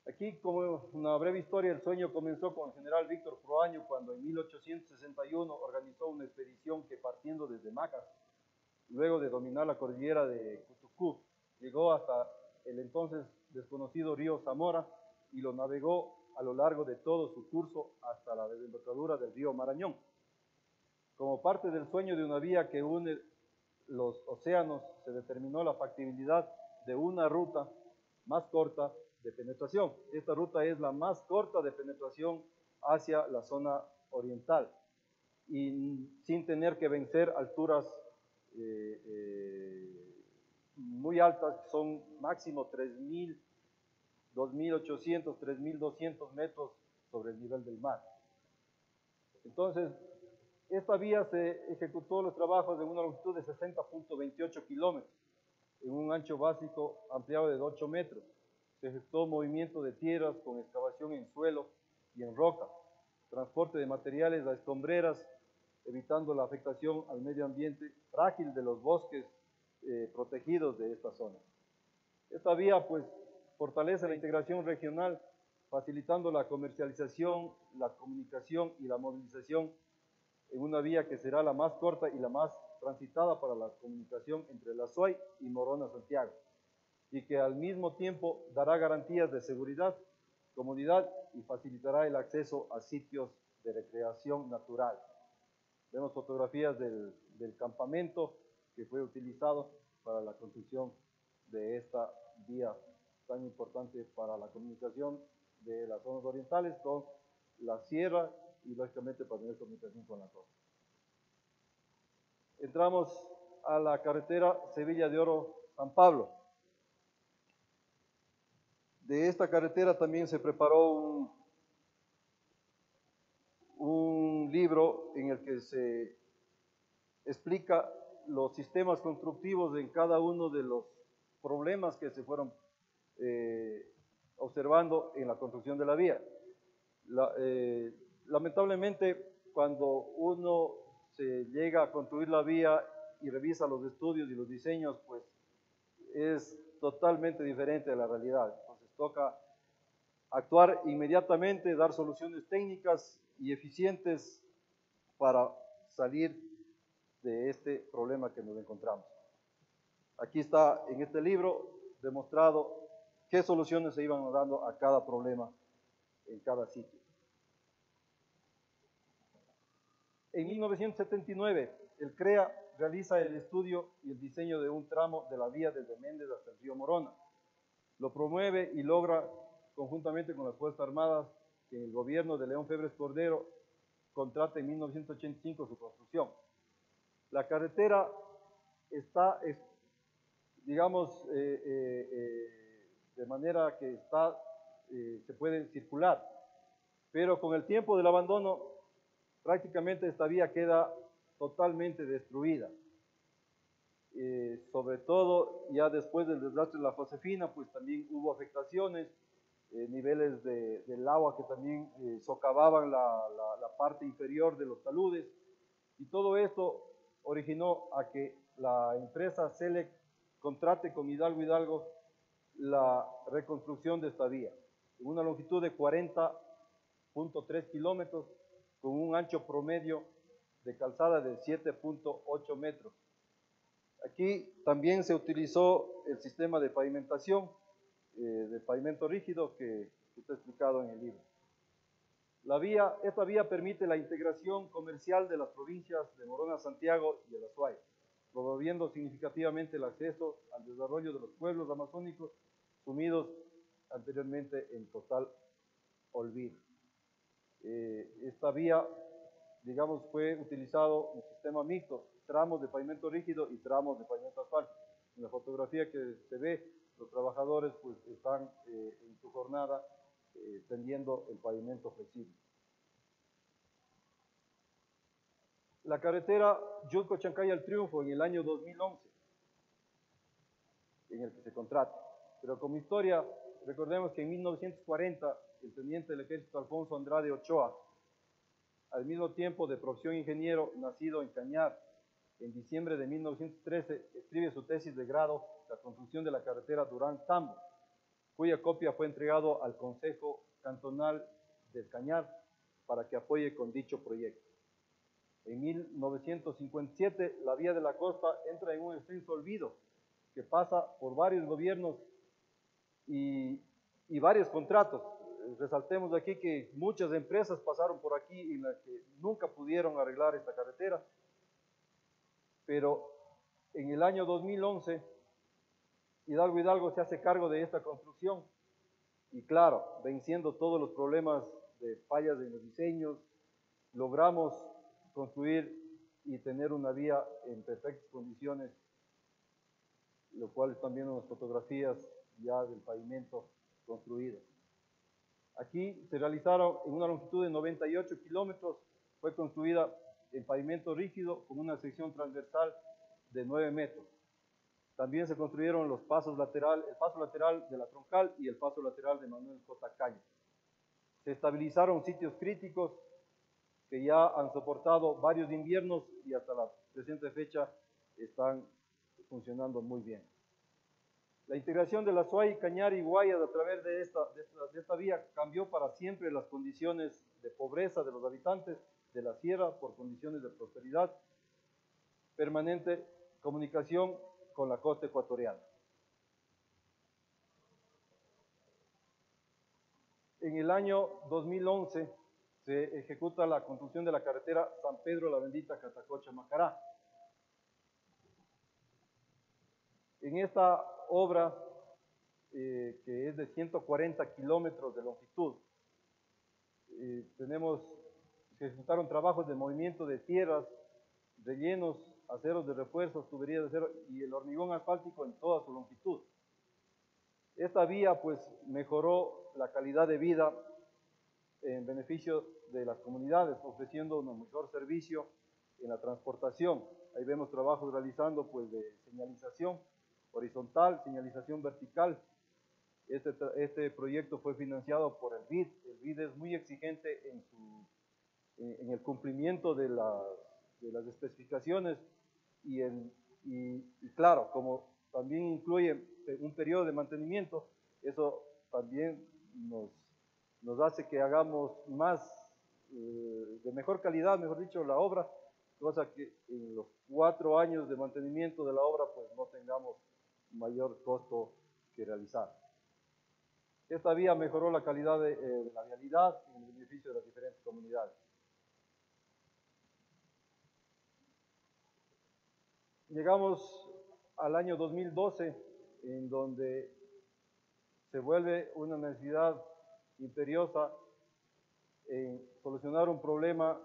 Aquí, como una breve historia, el sueño comenzó con el general Víctor Proaño cuando en 1861 organizó una expedición que, partiendo desde Macas, luego de dominar la cordillera de Cutucú, llegó hasta el entonces desconocido río Zamora y lo navegó a lo largo de todo su curso hasta la desembocadura del río Marañón. Como parte del sueño de una vía que une los océanos, se determinó la factibilidad de una ruta más corta de penetración. Esta ruta es la más corta de penetración hacia la zona oriental y sin tener que vencer alturas muy altas, son máximo 3.000, 2.800, 3.200 metros sobre el nivel del mar. Entonces, esta vía se ejecutó los trabajos en una longitud de 60.28 kilómetros, en un ancho básico ampliado de 8 metros. Se ejecutó movimiento de tierras con excavación en suelo y en roca, transporte de materiales a escombreras, evitando la afectación al medio ambiente frágil de los bosques protegidos de esta zona. Esta vía pues fortalece la integración regional, facilitando la comercialización, la comunicación y la movilización en una vía que será la más corta y la más transitada para la comunicación entre La Suay y Morona Santiago, y que al mismo tiempo dará garantías de seguridad, comodidad y facilitará el acceso a sitios de recreación natural. Vemos fotografías del campamento que fue utilizado para la construcción de esta vía tan importante para la comunicación de las zonas orientales con la sierra y lógicamente para tener comunicación con la costa. Entramos a la carretera Sevilla de Oro-San Pablo. De esta carretera también se preparó un libro en el que se explica los sistemas constructivos en cada uno de los problemas que se fueron observando en la construcción de la vía. Lamentablemente, cuando uno se llega a construir la vía y revisa los estudios y los diseños, pues es totalmente diferente a la realidad. Entonces toca actuar inmediatamente, dar soluciones técnicas y eficientes para salir de este problema que nos encontramos. Aquí está en este libro demostrado qué soluciones se iban dando a cada problema en cada sitio. En 1979, el CREA realiza el estudio y el diseño de un tramo de la vía desde Méndez hasta el río Morona. Lo promueve y logra conjuntamente con las Fuerzas Armadas que el gobierno de León Febres Cordero contrata en 1985 su construcción. La carretera está, digamos, de manera que se puede circular, pero con el tiempo del abandono, prácticamente esta vía queda totalmente destruida. Sobre todo ya después del desastre de la Josefina, pues también hubo afectaciones, niveles del agua que también socavaban la parte inferior de los taludes, y todo esto originó a que la empresa Selec contrate con Hidalgo Hidalgo la reconstrucción de esta vía, en una longitud de 40.3 kilómetros, con un ancho promedio de calzada de 7.8 metros. Aquí también se utilizó el sistema de pavimentación, de pavimento rígido que está explicado en el libro. Esta vía permite la integración comercial de las provincias de Morona, Santiago y El Azuay, promoviendo significativamente el acceso al desarrollo de los pueblos amazónicos sumidos anteriormente en total olvido. Esta vía, digamos, fue utilizado un sistema mixto, tramos de pavimento rígido y tramos de pavimento asfáltico. En la fotografía que se ve, los trabajadores pues están en su jornada tendiendo el pavimento flexible. La carretera Yulco-Chancay al Triunfo en el año 2011, en el que se contrata. Pero como historia, recordemos que en 1940, el teniente del ejército Alfonso Andrade Ochoa, al mismo tiempo de profesión ingeniero, nacido en Cañar, en diciembre de 1913, escribe su tesis de grado, La construcción de la carretera Durán-Tambo, cuya copia fue entregado al Consejo Cantonal del Cañar para que apoye con dicho proyecto. En 1957, la vía de la costa entra en un extenso olvido que pasa por varios gobiernos y varios contratos. Resaltemos aquí que muchas empresas pasaron por aquí y las que nunca pudieron arreglar esta carretera, pero en el año 2011 Hidalgo Hidalgo se hace cargo de esta construcción y claro, venciendo todos los problemas de fallas en los diseños, logramos construir y tener una vía en perfectas condiciones, lo cual están viendo las fotografías ya del pavimento construido. Aquí se realizaron en una longitud de 98 kilómetros, fue construida en pavimento rígido con una sección transversal de 9 metros. También se construyeron el paso lateral de la troncal y el paso lateral de Manuel J. Cañas. Se estabilizaron sitios críticos que ya han soportado varios inviernos y hasta la presente fecha están funcionando muy bien. La integración de la Azuay, Cañar y Guayas a través de esta vía cambió para siempre las condiciones de pobreza de los habitantes de la sierra por condiciones de prosperidad permanente, comunicación con la costa ecuatoriana. En el año 2011 se ejecuta la construcción de la carretera San Pedro La Bendita Catacocha-Macará. En esta obra, que es de 140 kilómetros de longitud, ejecutaron trabajos de movimiento de tierras, rellenos, aceros de refuerzos, tuberías de acero y el hormigón asfáltico en toda su longitud. Esta vía pues mejoró la calidad de vida en beneficio de las comunidades, ofreciendo un mejor servicio en la transportación. Ahí vemos trabajos realizando pues de señalización horizontal, señalización vertical. Este proyecto fue financiado por el BID. El BID es muy exigente en el cumplimiento de las especificaciones y claro, como también incluye un periodo de mantenimiento, eso también nos hace que hagamos más, de mejor calidad, mejor dicho, la obra, cosa que en los 4 años de mantenimiento de la obra pues no tengamos mayor costo que realizar. Esta vía mejoró la calidad de la vialidad en beneficio de las diferentes comunidades. Llegamos al año 2012, en donde se vuelve una necesidad imperiosa en solucionar un problema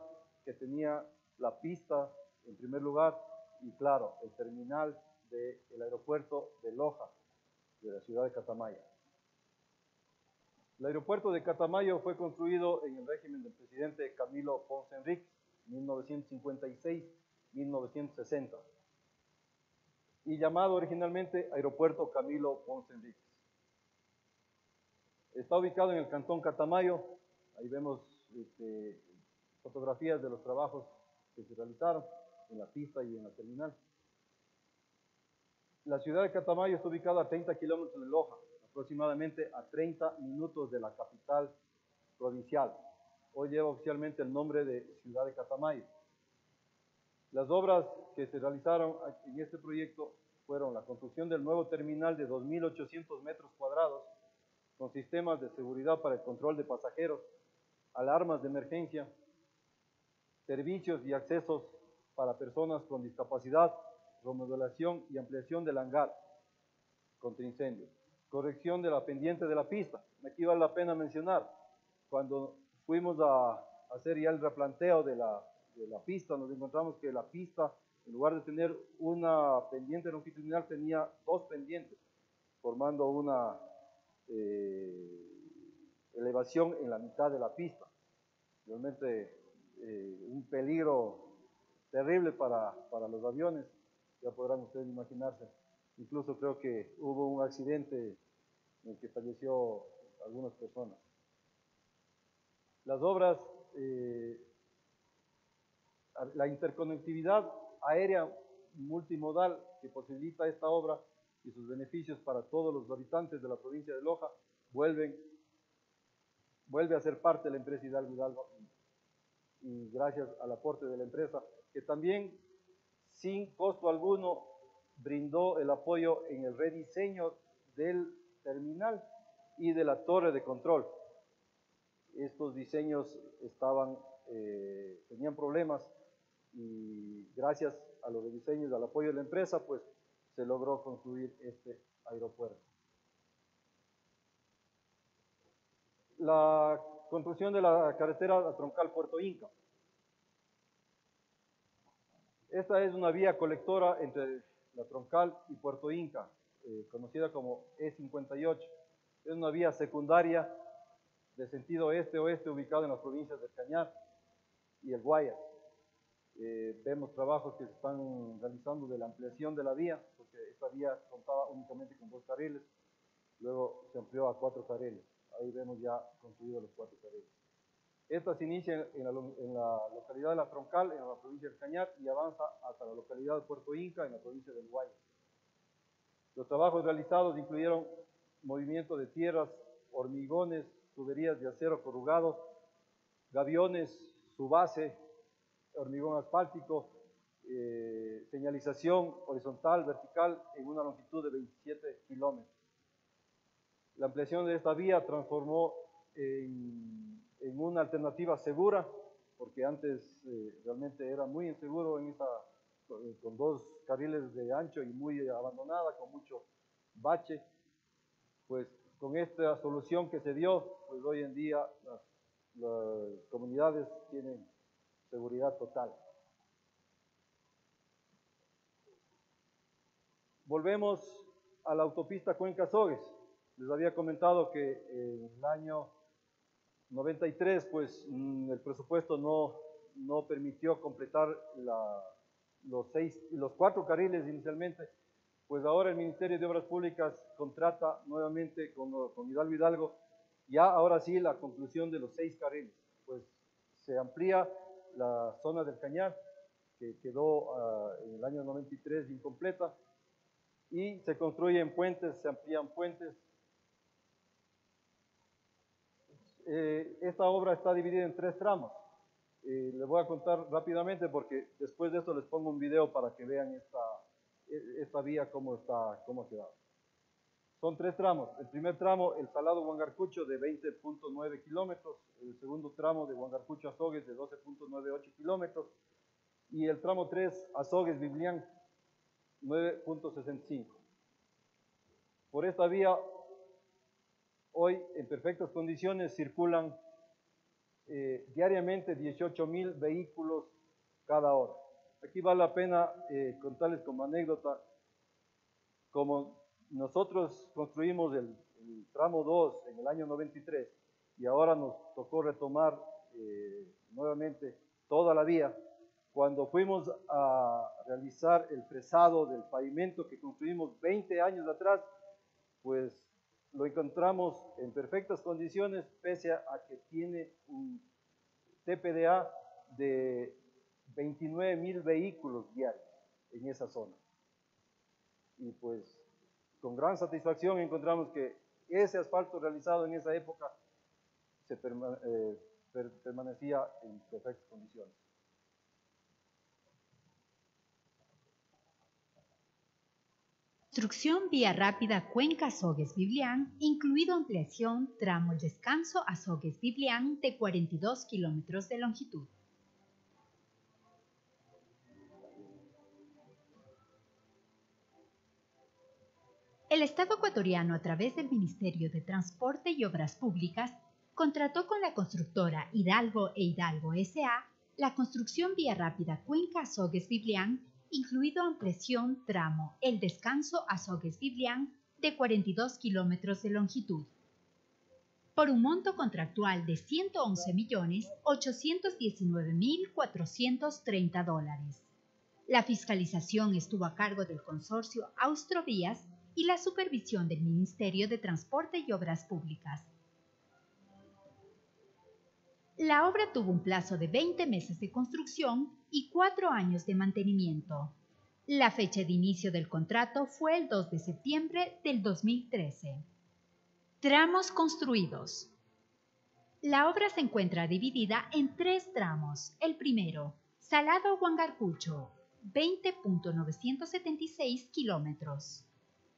que tenía la pista, en primer lugar, y claro, el terminal del aeropuerto de Loja, de la ciudad de Catamayo. El aeropuerto de Catamayo fue construido en el régimen del presidente Camilo Ponce Enríquez, 1956-1960, y llamado originalmente Aeropuerto Camilo Ponce Enríquez. Está ubicado en el cantón Catamayo. Ahí vemos fotografías de los trabajos que se realizaron en la pista y en la terminal. La ciudad de Catamayo está ubicada a 30 kilómetros de Loja, aproximadamente a 30 minutos de la capital provincial. Hoy lleva oficialmente el nombre de Ciudad de Catamayo. Las obras que se realizaron en este proyecto fueron la construcción del nuevo terminal de 2.800 metros cuadrados, con sistemas de seguridad para el control de pasajeros, alarmas de emergencia, servicios y accesos para personas con discapacidad, remodelación y ampliación del hangar contra incendios, corrección de la pendiente de la pista. Aquí vale la pena mencionar, cuando fuimos a hacer ya el replanteo de la pista, nos encontramos que la pista, en lugar de tener una pendiente longitudinal, tenía 2 pendientes, formando una elevación en la mitad de la pista. Realmente un peligro terrible para los aviones, ya podrán ustedes imaginarse. Incluso creo que hubo un accidente en el que falleció algunas personas. Las obras, la interconectividad aérea multimodal que posibilita esta obra y sus beneficios para todos los habitantes de la provincia de Loja, vuelve a ser parte de la empresa Hidalgo Hidalgo, y gracias al aporte de la empresa, que también sin costo alguno brindó el apoyo en el rediseño del terminal y de la torre de control. Estos diseños tenían problemas y gracias a los rediseños, al apoyo de la empresa, pues se logró construir este aeropuerto. La construcción de la carretera troncal Puerto Inca. Esta es una vía colectora entre la troncal y Puerto Inca, conocida como E58. Es una vía secundaria de sentido este-oeste ubicada en las provincias del Cañar y el Guayas. Vemos trabajos que se están realizando de la ampliación de la vía, porque esta vía contaba únicamente con 2 carriles, luego se amplió a 4 carriles. Ahí vemos ya construidos los 4 carriles. Esta se inicia en la localidad de La Troncal, en la provincia del Cañar, y avanza hasta la localidad de Puerto Inca, en la provincia del Guayas. Los trabajos realizados incluyeron movimiento de tierras, hormigones, tuberías de acero corrugado, gaviones, su base, hormigón asfáltico, señalización horizontal, vertical, en una longitud de 27 kilómetros. La ampliación de esta vía transformó en una alternativa segura, porque antes realmente era muy inseguro con 2 carriles de ancho y muy abandonada, con mucho bache. Pues con esta solución que se dio, pues hoy en día las comunidades tienen seguridad total. Volvemos a la autopista Cuenca-Azogues. Les había comentado que en el año 93, pues el presupuesto no permitió completar los 4 carriles inicialmente. Pues ahora el Ministerio de Obras Públicas contrata nuevamente con Hidalgo Hidalgo, ya ahora sí la conclusión de los 6 carriles. Pues se amplía la zona del Cañar, que quedó en el año 93 incompleta, y se construyen puentes, se amplían puentes. Esta obra está dividida en 3 tramos. Les voy a contar rápidamente porque después de esto les pongo un video para que vean esta vía cómo ha quedado. Son 3 tramos. El primer tramo, el Salado Huangarcucho, de 20.9 kilómetros. El segundo tramo de Huangarcucho a Azogues, de 12.98 kilómetros. Y el tramo 3, Azogues Biblián, 9.65. Por esta vía, hoy en perfectas condiciones circulan diariamente 18,000 vehículos cada hora. Aquí vale la pena contarles como anécdota, como nosotros construimos el tramo 2 en el año 93 y ahora nos tocó retomar nuevamente toda la vía. Cuando fuimos a realizar el fresado del pavimento que construimos 20 años atrás, pues lo encontramos en perfectas condiciones, pese a que tiene un TPDA de 29,000 vehículos diarios en esa zona. Y pues con gran satisfacción encontramos que ese asfalto realizado en esa época permanecía en perfectas condiciones. Construcción vía rápida Cuenca-Azogues-Biblián, incluido ampliación tramo El Descanso Azogues-Biblián de 42 kilómetros de longitud. El Estado ecuatoriano, a través del Ministerio de Transporte y Obras Públicas, contrató con la constructora Hidalgo e Hidalgo S.A. la construcción vía rápida Cuenca-Azogues-Biblián, incluido ampliación tramo El Descanso Azogues-Biblián de 42 kilómetros de longitud, por un monto contractual de $111.819.430. La fiscalización estuvo a cargo del consorcio Austrovías y la supervisión del Ministerio de Transporte y Obras Públicas. La obra tuvo un plazo de 20 meses de construcción y 4 años de mantenimiento. La fecha de inicio del contrato fue el 2 de septiembre del 2013. Tramos construidos. La obra se encuentra dividida en 3 tramos. El primero, Salado Huangarcucho, 20.976 kilómetros.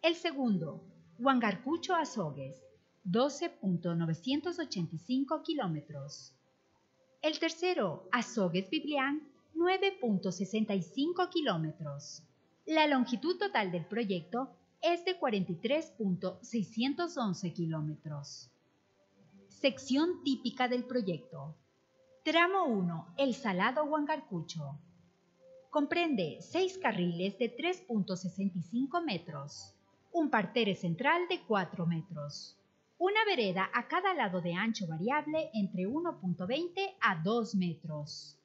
El segundo, Huangarcucho Azogues, 12.985 kilómetros. El tercero, Azogues-Biblián, 9.65 kilómetros. La longitud total del proyecto es de 43.611 kilómetros. Sección típica del proyecto. Tramo 1, El Salado Huangarcucho. Comprende 6 carriles de 3.65 metros, un parterre central de 4 metros, una vereda a cada lado de ancho variable entre 1.20 a 2 metros.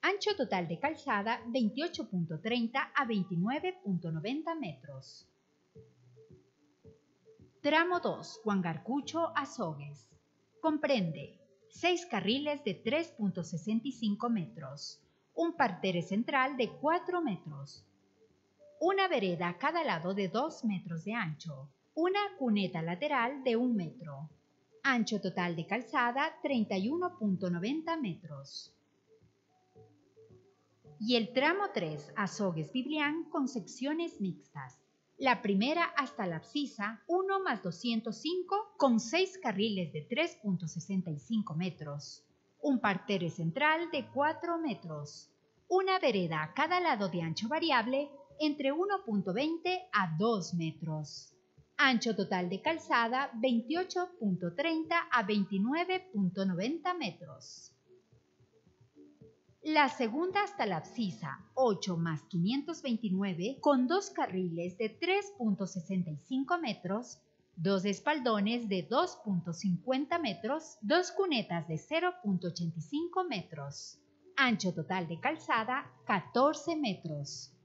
Ancho total de calzada 28.30 a 29.90 metros. Tramo 2, Huangarcucho Azogues. Comprende 6 carriles de 3.65 metros, un parterre central de 4 metros, una vereda a cada lado de 2 metros de ancho, una cuneta lateral de 1 metro, ancho total de calzada 31.90 metros. Y el tramo 3, Azogues-Biblián, con secciones mixtas. La primera hasta la Abscisa, 1 más 205, con 6 carriles de 3.65 metros, un parterre central de 4 metros, una vereda a cada lado de ancho variable entre 1.20 a 2 metros. Ancho total de calzada 28.30 a 29.90 metros. La segunda hasta la abscisa, 8 más 529, con 2 carriles de 3.65 metros, 2 espaldones de 2.50 metros, 2 cunetas de 0.85 metros. Ancho total de calzada, 14 metros.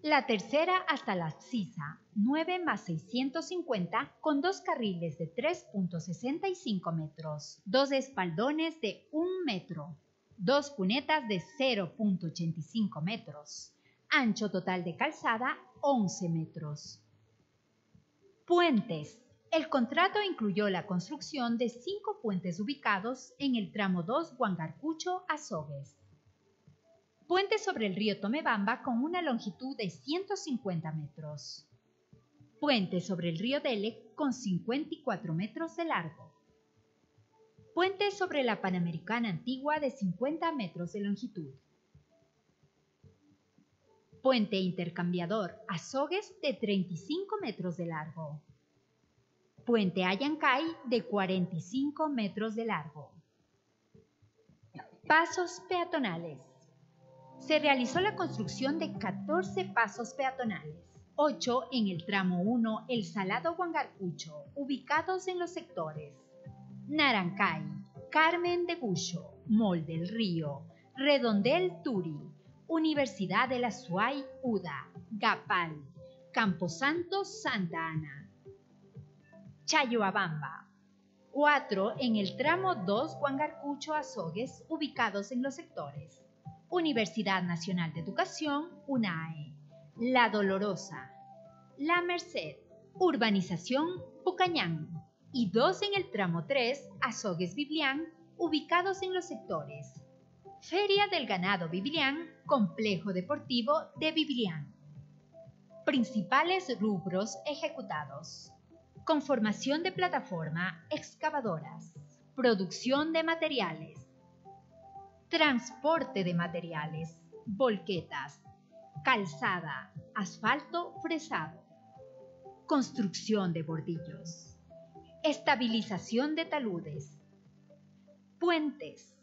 La tercera hasta la abscisa, 9 más 650, con 2 carriles de 3.65 metros, 2 espaldones de 1 metro, 2 cunetas de 0.85 metros. Ancho total de calzada, 11 metros. Puentes. El contrato incluyó la construcción de 5 puentes ubicados en el tramo 2 Huangarcucho-Azogues. Puente sobre el río Tomebamba con una longitud de 150 metros. Puente sobre el río Delec con 54 metros de largo. Puente sobre la Panamericana Antigua de 50 metros de longitud. Puente intercambiador Azogues de 35 metros de largo. Puente Ayancay de 45 metros de largo. Pasos peatonales. Se realizó la construcción de 14 pasos peatonales, 8 en el tramo 1 El Salado Huangarcucho, ubicados en los sectores Narancay, Carmen de Bucho, Mol del Río, Redondel Turi, Universidad de la Suay Uda, Gapal, Camposanto Santa Ana, Chayoabamba. 4 en el tramo 2 Huangarcucho Azogues, ubicados en los sectores Universidad Nacional de Educación, UNAE, La Dolorosa, La Merced, Urbanización Pucañán, y 2 en el tramo 3, Azogues Biblián, ubicados en los sectores Feria del Ganado Biblián, Complejo Deportivo de Biblián. Principales rubros ejecutados: conformación de plataforma, excavadoras, producción de materiales, transporte de materiales, volquetas, calzada, asfalto fresado, construcción de bordillos, estabilización de taludes, puentes,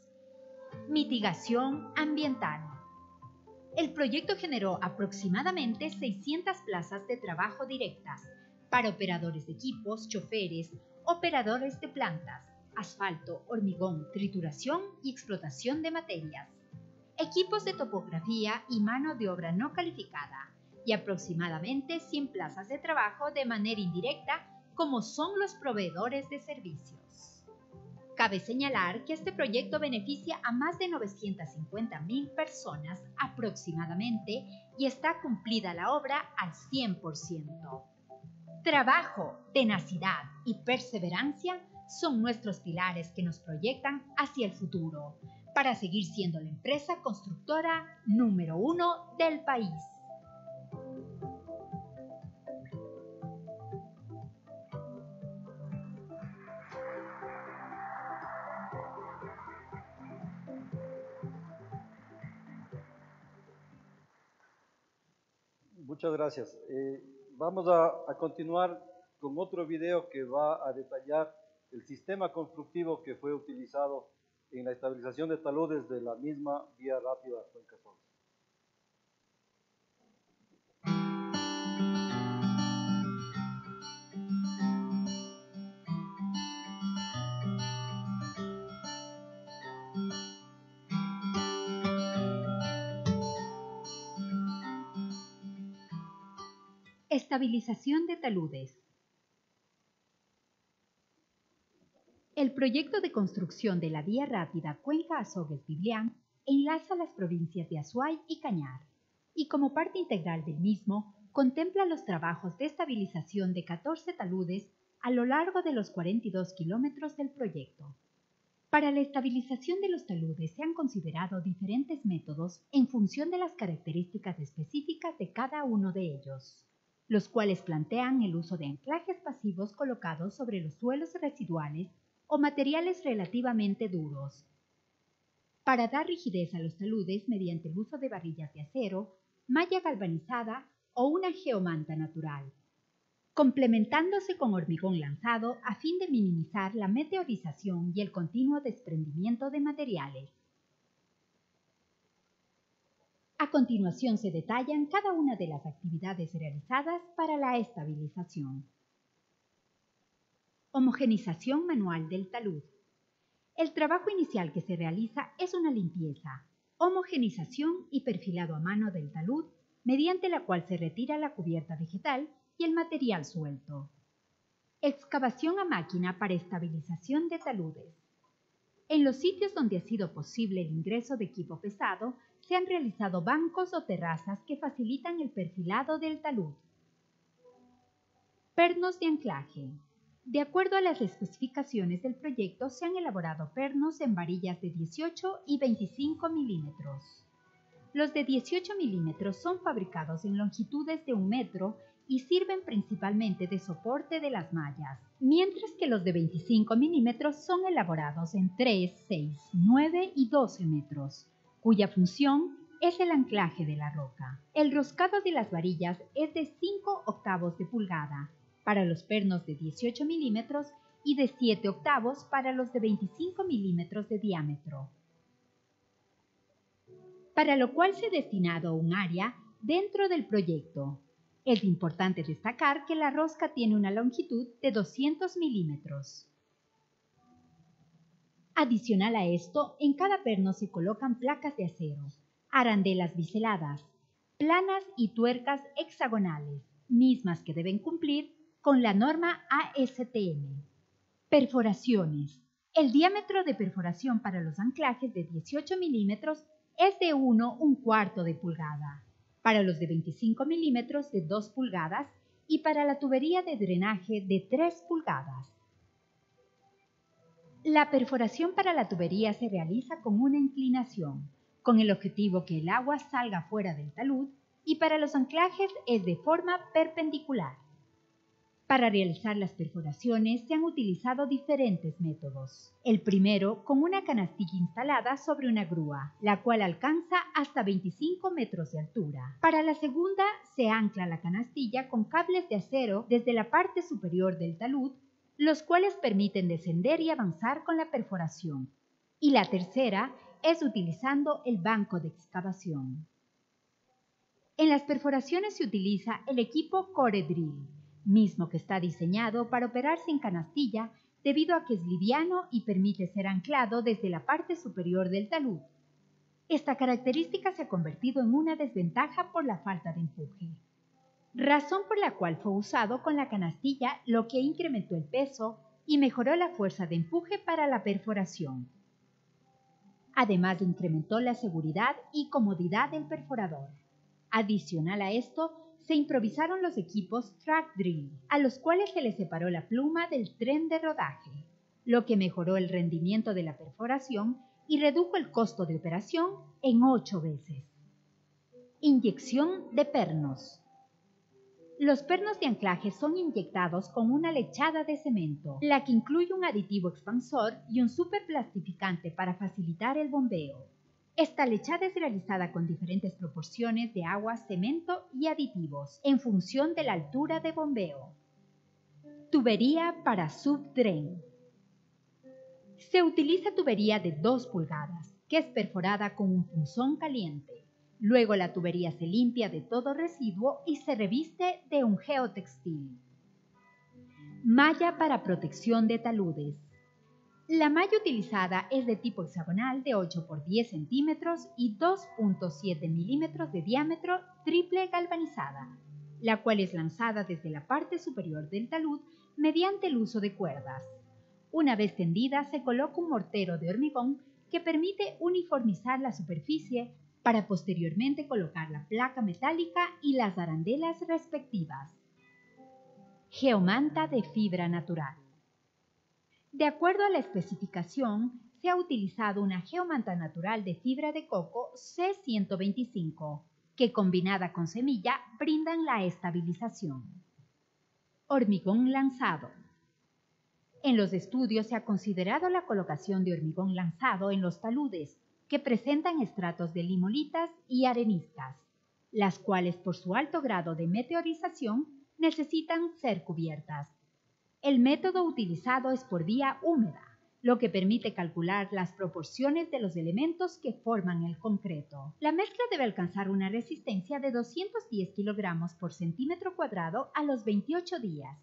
mitigación ambiental. El proyecto generó aproximadamente 600 plazas de trabajo directas para operadores de equipos, choferes, operadores de plantas, asfalto, hormigón, trituración y explotación de materias, equipos de topografía y mano de obra no calificada, y aproximadamente 100 plazas de trabajo de manera indirecta, como son los proveedores de servicios. Cabe señalar que este proyecto beneficia a más de 950,000 personas aproximadamente y está cumplida la obra al 100%. Trabajo, tenacidad y perseverancia son nuestros pilares que nos proyectan hacia el futuro, para seguir siendo la empresa constructora número 1 del país. Muchas gracias. Vamos a continuar con otro video que va a detallar el sistema constructivo que fue utilizado en la estabilización de taludes de la misma vía rápida Cuenca-Azogues. Estabilización de taludes. El proyecto de construcción de la vía rápida Cuenca-Azogues-Biblián enlaza las provincias de Azuay y Cañar, y como parte integral del mismo, contempla los trabajos de estabilización de 14 taludes a lo largo de los 42 kilómetros del proyecto. Para la estabilización de los taludes se han considerado diferentes métodos en función de las características específicas de cada uno de ellos, los cuales plantean el uso de anclajes pasivos colocados sobre los suelos residuales o materiales relativamente duros, para dar rigidez a los taludes mediante el uso de varillas de acero, malla galvanizada o una geomanta natural, complementándose con hormigón lanzado a fin de minimizar la meteorización y el continuo desprendimiento de materiales. A continuación se detallan cada una de las actividades realizadas para la estabilización. Homogenización manual del talud. El trabajo inicial que se realiza es una limpieza, homogenización y perfilado a mano del talud, mediante la cual se retira la cubierta vegetal y el material suelto. Excavación a máquina para estabilización de taludes. En los sitios donde ha sido posible el ingreso de equipo pesado, se han realizado bancos o terrazas que facilitan el perfilado del talud. Pernos de anclaje. De acuerdo a las especificaciones del proyecto, se han elaborado pernos en varillas de 18 y 25 milímetros. Los de 18 milímetros son fabricados en longitudes de 1 metro y sirven principalmente de soporte de las mallas, mientras que los de 25 milímetros son elaborados en 3, 6, 9 y 12 metros, cuya función es el anclaje de la roca. El roscado de las varillas es de 5/8 de pulgada para los pernos de 18 milímetros y de 7/8 para los de 25 milímetros de diámetro, para lo cual se ha destinado un área dentro del proyecto. Es importante destacar que la rosca tiene una longitud de 200 milímetros. Adicional a esto, en cada perno se colocan placas de acero, arandelas biseladas, planas y tuercas hexagonales, mismas que deben cumplir con la norma ASTM. Perforaciones. El diámetro de perforación para los anclajes de 18 milímetros es de 1/4 de pulgada, para los de 25 milímetros de 2 pulgadas y para la tubería de drenaje de 3 pulgadas. La perforación para la tubería se realiza con una inclinación, con el objetivo que el agua salga fuera del talud, y para los anclajes es de forma perpendicular. Para realizar las perforaciones se han utilizado diferentes métodos. El primero, con una canastilla instalada sobre una grúa, la cual alcanza hasta 25 metros de altura. Para la segunda, se ancla la canastilla con cables de acero desde la parte superior del talud, los cuales permiten descender y avanzar con la perforación. Y la tercera es utilizando el banco de excavación. En las perforaciones se utiliza el equipo Core Drill, mismo que está diseñado para operar sin canastilla debido a que es liviano y permite ser anclado desde la parte superior del talud. Esta característica se ha convertido en una desventaja por la falta de empuje, razón por la cual fue usado con la canastilla, lo que incrementó el peso y mejoró la fuerza de empuje para la perforación. Además, incrementó la seguridad y comodidad del perforador. Adicional a esto, se improvisaron los equipos Track Drill, a los cuales se les separó la pluma del tren de rodaje, lo que mejoró el rendimiento de la perforación y redujo el costo de operación en 8 veces. Inyección de pernos. Los pernos de anclaje son inyectados con una lechada de cemento, la que incluye un aditivo expansor y un superplastificante para facilitar el bombeo. Esta lechada es realizada con diferentes proporciones de agua, cemento y aditivos, en función de la altura de bombeo. Tubería para subdrain. Se utiliza tubería de 2 pulgadas, que es perforada con un punzón caliente. Luego la tubería se limpia de todo residuo y se reviste de un geotextil. Malla para protección de taludes. La malla utilizada es de tipo hexagonal de 8 por 10 centímetros y 2.7 milímetros de diámetro, triple galvanizada, la cual es lanzada desde la parte superior del talud mediante el uso de cuerdas. Una vez tendida, se coloca un mortero de hormigón que permite uniformizar la superficie para posteriormente colocar la placa metálica y las arandelas respectivas. Geomanta de fibra natural. De acuerdo a la especificación, se ha utilizado una geomanta natural de fibra de coco C125, que combinada con semilla brindan la estabilización. Hormigón lanzado. En los estudios se ha considerado la colocación de hormigón lanzado en los taludes, que presentan estratos de limolitas y areniscas, las cuales por su alto grado de meteorización necesitan ser cubiertas. El método utilizado es por vía húmeda, lo que permite calcular las proporciones de los elementos que forman el concreto. La mezcla debe alcanzar una resistencia de 210 kilogramos por centímetro cuadrado a los 28 días.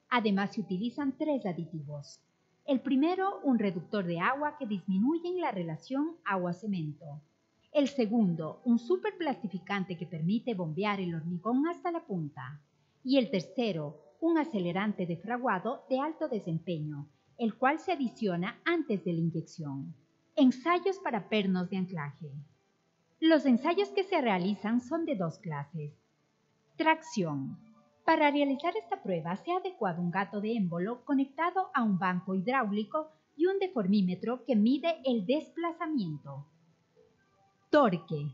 Además, se utilizan 3 aditivos. El primero, un reductor de agua que disminuye la relación agua-cemento. El segundo, un superplastificante que permite bombear el hormigón hasta la punta. Y el tercero, un acelerante de fraguado de alto desempeño, el cual se adiciona antes de la inyección. Ensayos para pernos de anclaje. Los ensayos que se realizan son de 2 clases. Tracción. Para realizar esta prueba se ha adecuado un gato de émbolo conectado a un banco hidráulico y un deformímetro que mide el desplazamiento. Torque.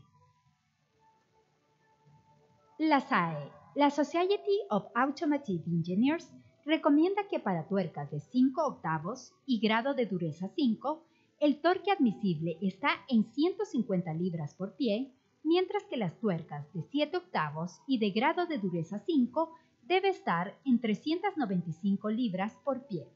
La SAE, la Society of Automotive Engineers, recomienda que para tuercas de 5 octavos y grado de dureza 5, el torque admisible está en 150 libras por pie, mientras que las tuercas de 7 octavos y de grado de dureza 5 debe estar en 395 libras por pie.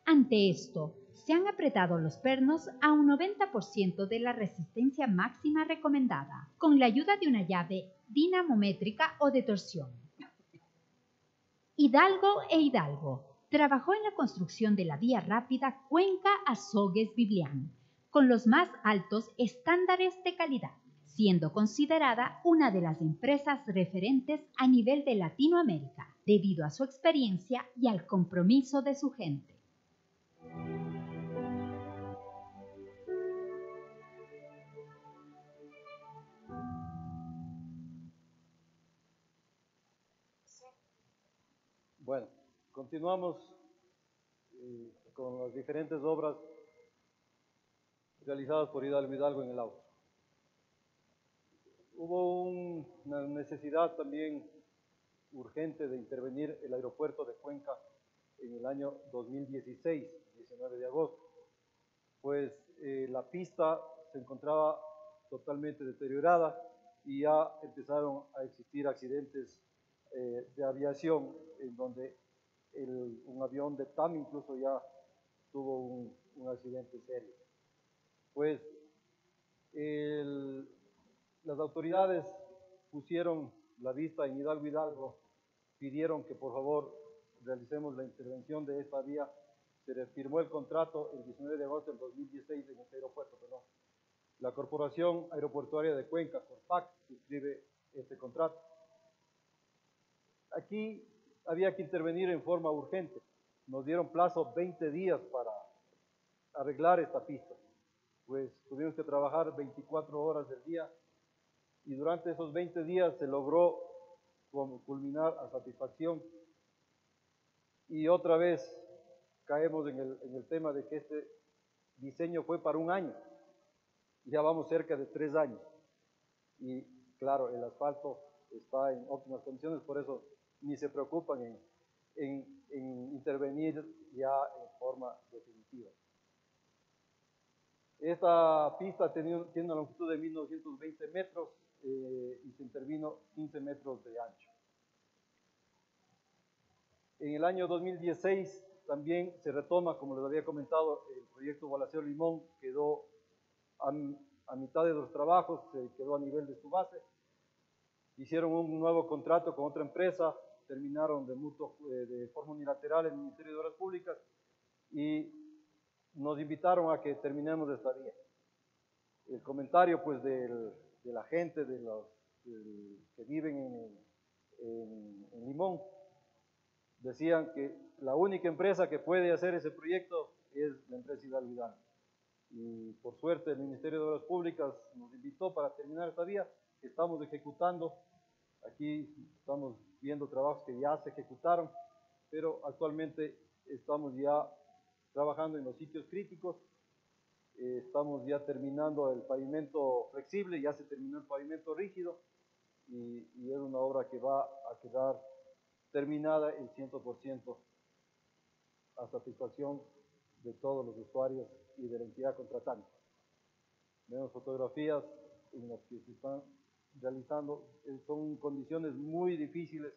Ante esto, se han apretado los pernos a un 90% de la resistencia máxima recomendada, con la ayuda de una llave dinamométrica o de torsión. Hidalgo e Hidalgo trabajó en la construcción de la vía rápida Cuenca-Azogues-Biblián, con los más altos estándares de calidad, siendo considerada una de las empresas referentes a nivel de Latinoamérica, debido a su experiencia y al compromiso de su gente. Bueno, continuamos con las diferentes obras realizadas por Hidalgo Hidalgo en el auto. Hubo una necesidad también urgente de intervenir el aeropuerto de Cuenca en el año 2016, 19 de agosto, pues la pista se encontraba totalmente deteriorada y ya empezaron a existir accidentes de aviación, en donde un avión de TAM incluso ya tuvo un accidente serio. Pues las autoridades pusieron la vista en Hidalgo Hidalgo, pidieron que por favor realicemos la intervención de esta vía. Se firmó el contrato el 19 de agosto del 2016 en este aeropuerto, perdón. La Corporación Aeroportuaria de Cuenca, Corpac, suscribe este contrato. Aquí había que intervenir en forma urgente. Nos dieron plazo 20 días para arreglar esta pista. Pues tuvimos que trabajar 24 horas del día y durante esos 20 días se logró culminar a satisfacción. Y otra vez caemos en el tema de que este diseño fue para un año. Ya vamos cerca de 3 años. Y claro, el asfalto está en óptimas condiciones, por eso ni se preocupan en intervenir ya en forma definitiva. Esta pista tiene una longitud de 1920 metros y se intervino 15 metros de ancho. En el año 2016 también se retoma, como les había comentado, el proyecto Gualaceo Limón quedó a mitad de los trabajos, se quedó a nivel de su base. Hicieron un nuevo contrato con otra empresa, terminaron de forma unilateral en el Ministerio de Obras Públicas y nos invitaron a que terminemos esta vía. El comentario pues de la gente, que viven en Limón, decían que la única empresa que puede hacer ese proyecto es la empresa Hidalgo Hidalgo. Y por suerte el Ministerio de Obras Públicas nos invitó para terminar esta vía que estamos ejecutando. Aquí estamos viendo trabajos que ya se ejecutaron, pero actualmente estamos ya trabajando en los sitios críticos. Estamos ya terminando el pavimento flexible, ya se terminó el pavimento rígido y es una obra que va a quedar terminada el 100% a satisfacción de todos los usuarios y de la entidad contratante. Vemos fotografías en las que se están realizando, son condiciones muy difíciles,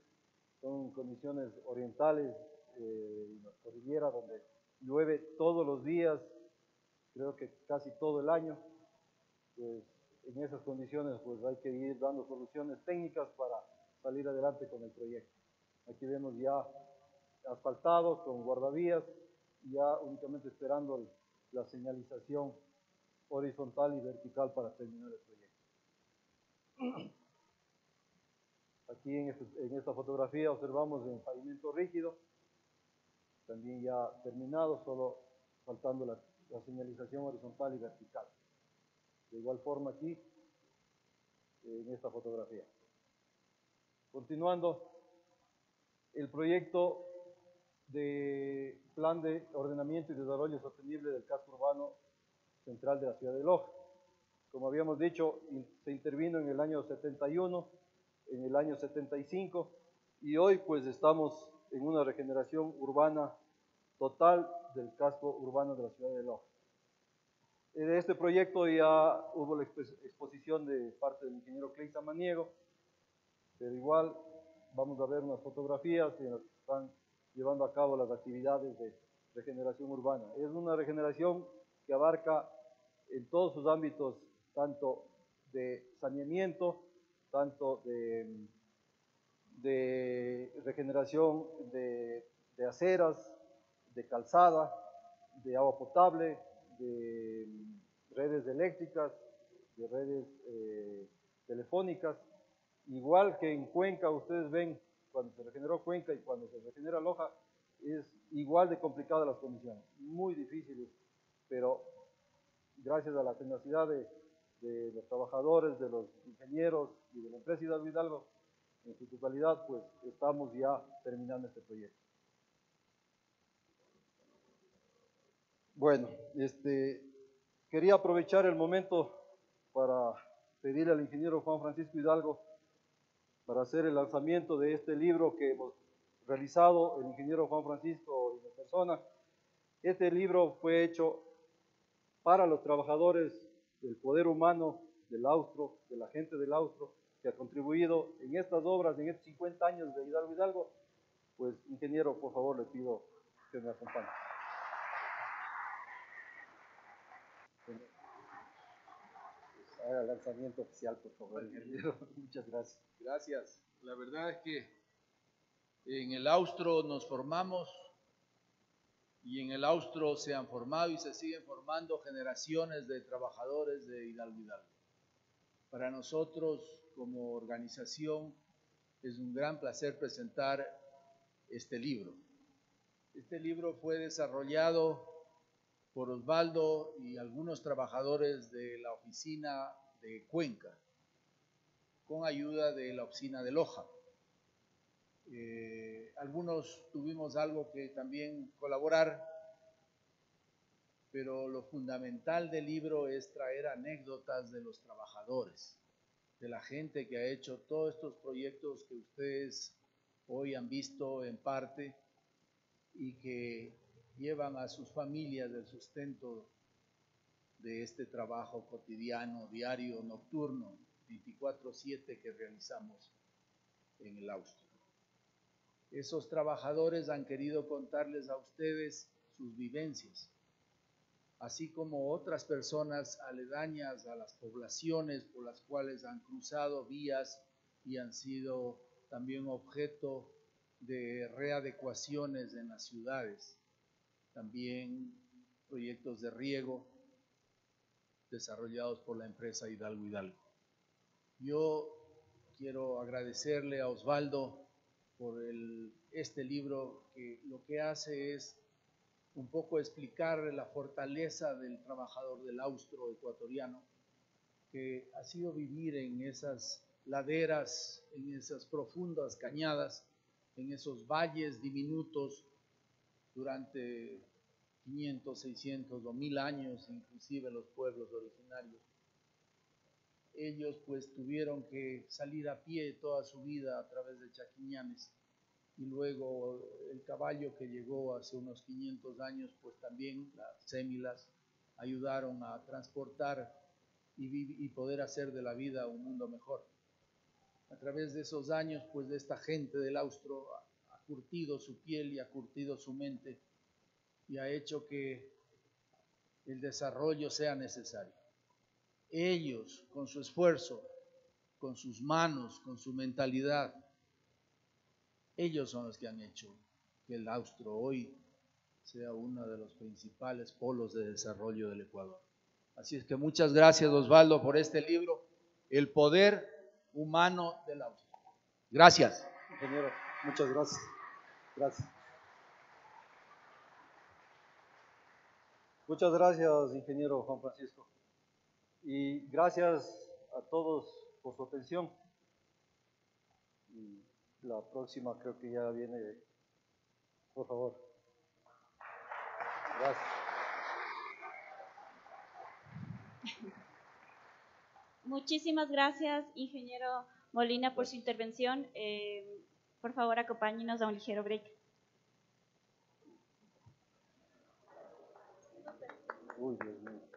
son condiciones orientales, en la cordillera donde llueve todos los días, creo que casi todo el año, pues en esas condiciones pues hay que ir dando soluciones técnicas para salir adelante con el proyecto. Aquí vemos ya asfaltados con guardavías, ya únicamente esperando la señalización horizontal y vertical para terminar el proyecto. Aquí en esta fotografía observamos el pavimento rígido, también ya terminado, solo faltando la señalización horizontal y vertical. De igual forma aquí, en esta fotografía. Continuando, el proyecto de Plan de Ordenamiento y Desarrollo Sostenible del Casco Urbano Central de la ciudad de Loja. Como habíamos dicho, se intervino en el año 71, en el año 75, y hoy pues estamos en una regeneración urbana total del casco urbano de la ciudad de Loja. En este proyecto ya hubo la exposición de parte del ingeniero Clay Samaniego, pero igual vamos a ver unas fotografías en las que están llevando a cabo las actividades de regeneración urbana. Es una regeneración que abarca en todos sus ámbitos, tanto de saneamiento, tanto de regeneración de aceras, de calzada, de agua potable, de redes eléctricas, de redes telefónicas. Igual que en Cuenca, ustedes ven, cuando se regeneró Cuenca y cuando se regenera Loja, es igual de complicadas las condiciones, muy difíciles, pero gracias a la tenacidad de los trabajadores, de los ingenieros y de la empresa Hidalgo, en su totalidad, pues estamos ya terminando este proyecto. Bueno, quería aprovechar el momento para pedirle al ingeniero Juan Francisco Hidalgo para hacer el lanzamiento de este libro que hemos realizado el ingeniero Juan Francisco y mi persona. Este libro fue hecho para los trabajadores del poder humano del Austro, de la gente del Austro, que ha contribuido en estas obras, en estos 50 años de Hidalgo. Pues, ingeniero, por favor, le pido que me acompañe. Haga el lanzamiento oficial, por favor, ingeniero. Muchas gracias. Gracias. La verdad es que en el Austro nos formamos y en el Austro se han formado y se siguen formando generaciones de trabajadores de Hidalgo. Para nosotros, como organización, es un gran placer presentar este libro. Este libro fue desarrollado por Osvaldo y algunos trabajadores de la oficina de Cuenca, con ayuda de la oficina de Loja. Algunos tuvimos algo que también colaborar, pero lo fundamental del libro es traer anécdotas de los trabajadores, de la gente que ha hecho todos estos proyectos que ustedes hoy han visto en parte y que llevan a sus familias el sustento de este trabajo cotidiano, diario, nocturno, 24/7 que realizamos en el Austro. Esos trabajadores han querido contarles a ustedes sus vivencias, así como otras personas aledañas a las poblaciones por las cuales han cruzado vías y han sido también objeto de readecuaciones en las ciudades, también proyectos de riego desarrollados por la empresa Hidalgo. Yo quiero agradecerle a Osvaldo por este libro, que lo que hace es un poco explicar la fortaleza del trabajador del Austro ecuatoriano, que ha sido vivir en esas laderas, en esas profundas cañadas, en esos valles diminutos durante 500, 600 o 1000 años, inclusive los pueblos originarios. Ellos pues tuvieron que salir a pie toda su vida a través de Chaquiñanes, y luego el caballo que llegó hace unos 500 años, pues también las sémilas ayudaron a transportar y poder hacer de la vida un mundo mejor. A través de esos años, pues de esta gente del Austro ha curtido su piel y ha curtido su mente y ha hecho que el desarrollo sea necesario. Ellos, con su esfuerzo, con sus manos, con su mentalidad, ellos son los que han hecho que el Austro hoy sea uno de los principales polos de desarrollo del Ecuador. Así es que muchas gracias, Osvaldo, por este libro, El poder humano del Austro. Gracias. Ingeniero, muchas gracias. Gracias. Muchas gracias, ingeniero Juan Francisco. Y gracias a todos por su atención. Y la próxima creo que ya viene, por favor. Gracias. Muchísimas gracias, ingeniero Molina, por su intervención. Por favor, acompáñenos a un ligero break. Uy, Dios mío.